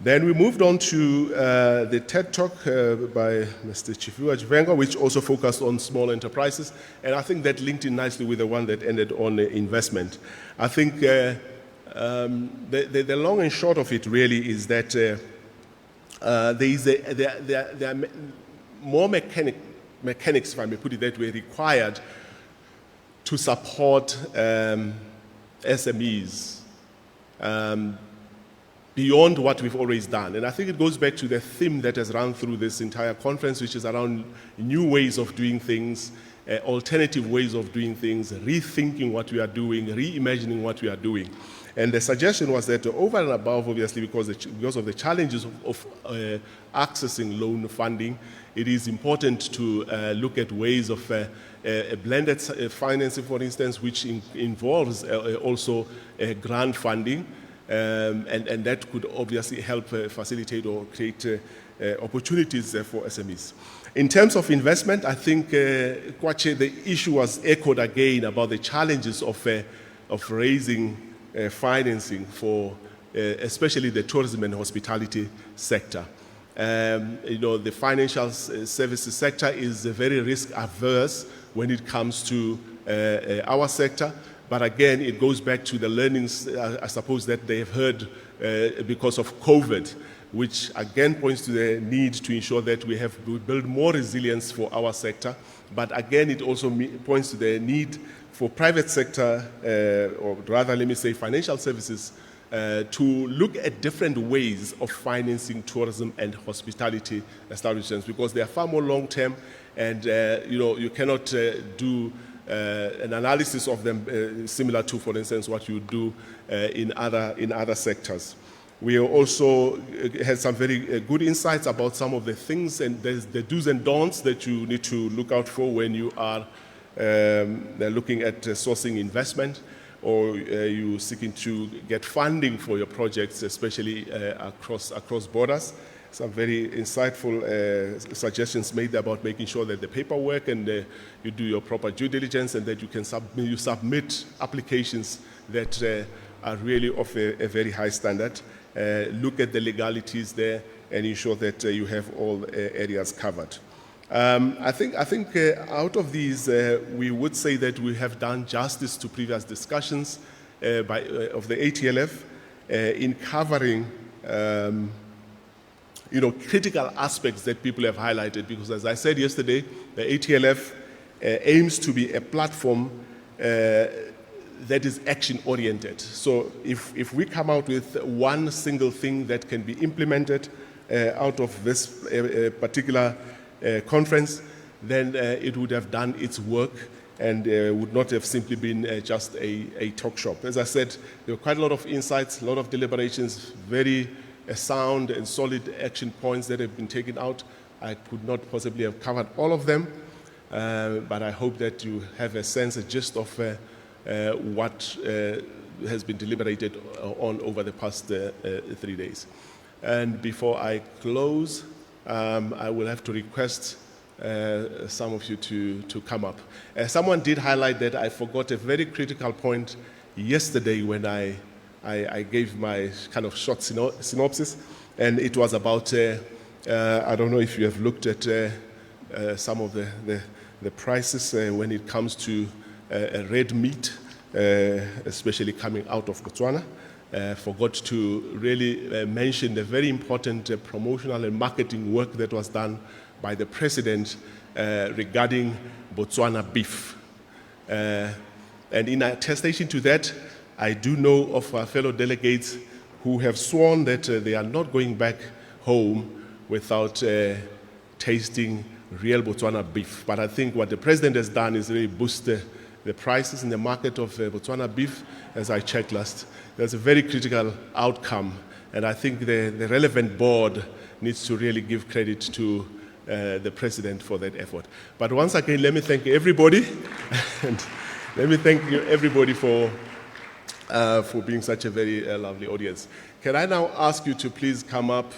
Then we moved on to the TED Talk by Mr. Tshifhiwa Tshivhengwa, which also focused on small enterprises. And I think that linked in nicely with the one that ended on investment. I think the long and short of it really is that there are more mechanics, if I may put it that way, required to support SMEs beyond what we've always done. And I think it goes back to the theme that has run through this entire conference, which is around new ways of doing things, alternative ways of doing things, rethinking what we are doing, reimagining what we are doing. And the suggestion was that over and above, obviously, because of the challenges of accessing loan funding, it is important to look at ways of blended financing, for instance, which involves also grant funding. And that could obviously help facilitate or create opportunities for SMEs. In terms of investment, I think, Kwache, the issue was echoed again about the challenges of raising financing for especially the tourism and hospitality sector. The financial services sector is very risk averse when it comes to our sector. But again, it goes back to the learnings, I suppose, that they have heard because of COVID, which again points to the need to ensure that we build more resilience for our sector. But again, it also points to the need for private sector, or rather, let me say, financial services, to look at different ways of financing tourism and hospitality establishments, because they are far more long-term, and you cannot do an analysis of them similar to, for instance, what you do in other sectors. We also had some very good insights about some of the things and the do's and don'ts that you need to look out for when you are looking at sourcing investment, or you seeking to get funding for your projects, especially across borders. Some very insightful suggestions made about making sure that the paperwork and you do your proper due diligence, and that you submit applications that are really of a very high standard. Look at the legalities there and ensure that you have all areas covered. I think out of these, we would say that we have done justice to previous discussions of the ATLF in covering critical aspects that people have highlighted, because as I said yesterday, the ATLF aims to be a platform that is action-oriented. So if we come out with one single thing that can be implemented out of this particular conference, then it would have done its work and would not have simply been just a talk shop. As I said, there were quite a lot of insights, a lot of deliberations, very sound and solid action points that have been taken out. I could not possibly have covered all of them, but I hope that you have a sense, a gist of what has been deliberated on over the past 3 days. And before I close, I will have to request some of you to come up. Someone did highlight that I forgot a very critical point yesterday when I gave my kind of short synopsis, and it was about, I don't know if you have looked at some of the prices when it comes to red meat, especially coming out of Botswana. Forgot to really mention the very important promotional and marketing work that was done by the President regarding Botswana beef. And in attestation to that, I do know of our fellow delegates who have sworn that they are not going back home without tasting real Botswana beef. But I think what the President has done is really boost the prices in the market of Botswana beef. As I checked last, that's a very critical outcome, and I think the relevant board needs to really give credit to the President for that effort. But once again, let me thank everybody, and let me thank you everybody for being such a very lovely audience. Can I now ask you to please come up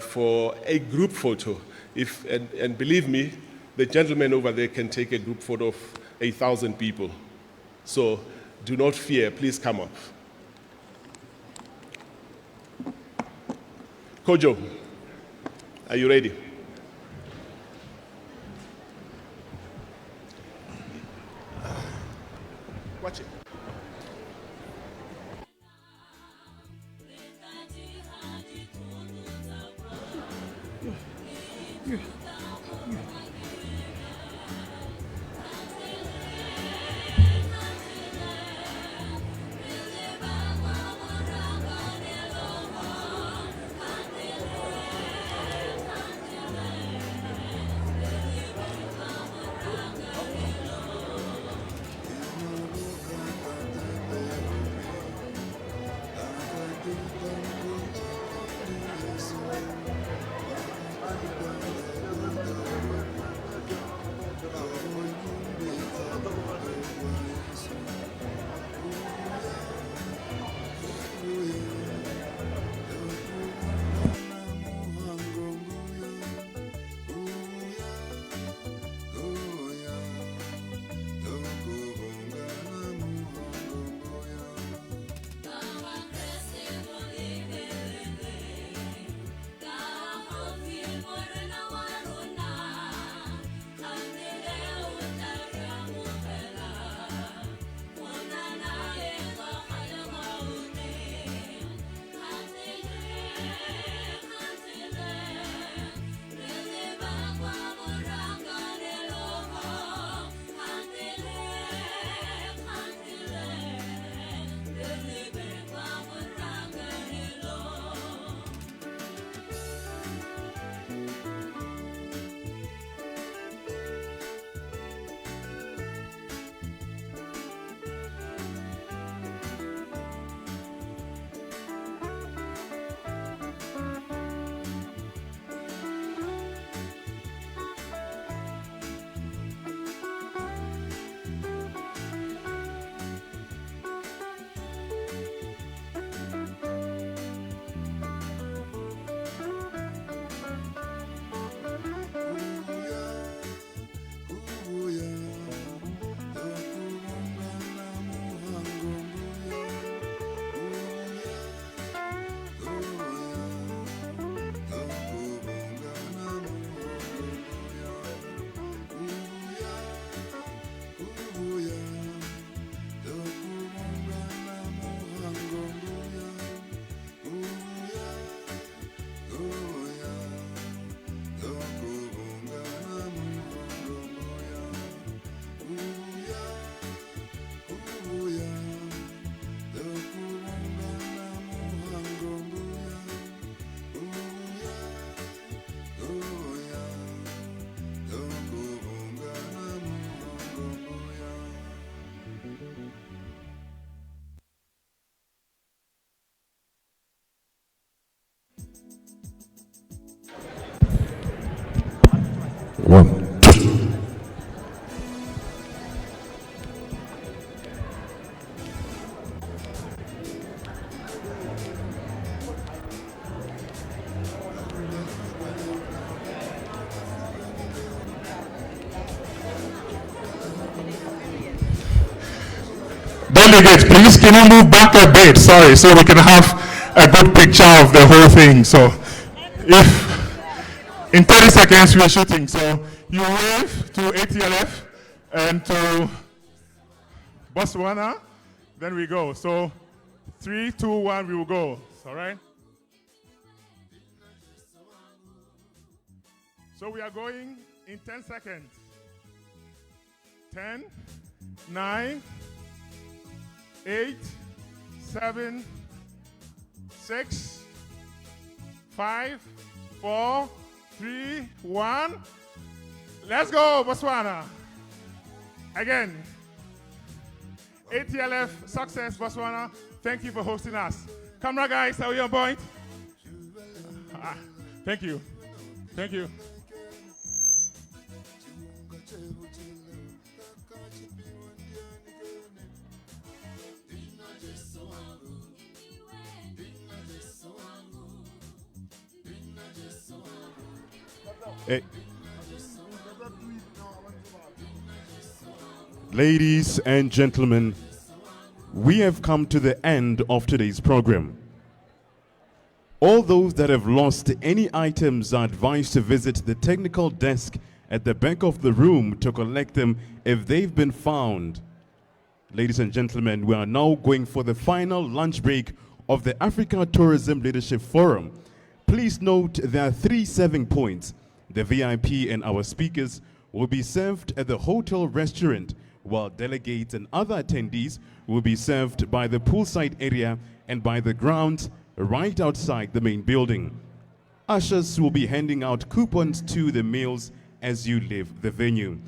for a group photo? And believe me, the gentleman over there can take a group photo of 1,000 people. So do not fear, please come up. Kojo, are you ready? Watch it. 1, 2. Delegates, please, can you move back a bit? Sorry, so we can have a good picture of the whole thing. So, if in 30 seconds we are shooting, so you wave to ATLF and to Botswana, then we go. So, 3, 2, 1, we will go. All right? So we are going in 10 seconds. 10, 9, 8, 7, 6, 5, 4, 3, 1. Let's go, Botswana. Again, ATLF success, Botswana. Thank you for hosting us. Camera guys, are we on point? Thank you. Thank you. Ladies and gentlemen, we have come to the end of today's program. All those that have lost any items are advised to visit the technical desk at the back of the room to collect them if they've been found. Ladies and gentlemen, we are now going for the final lunch break of the Africa Tourism Leadership Forum. Please note there are 3 serving points. The VIP and our speakers will be served at the hotel restaurant, while delegates and other attendees will be served by the poolside area and by the grounds right outside the main building. Ushers will be handing out coupons to the meals as you leave the venue.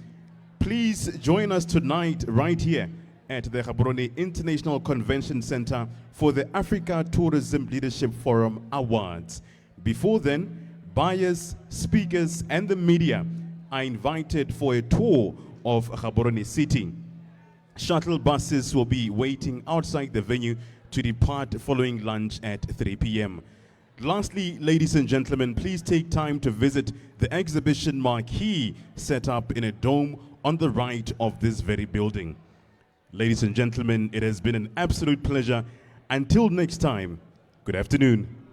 Please join us tonight right here at the Gaborone International Convention Center for the Africa Tourism Leadership Forum Awards. Before then, buyers, speakers, and the media are invited for a tour of Gaborone City. Shuttle buses will be waiting outside the venue to depart following lunch at 3 p.m. Lastly, ladies and gentlemen, please take time to visit the exhibition marquee set up in a dome on the right of this very building. Ladies and gentlemen, it has been an absolute pleasure. Until next time, good afternoon.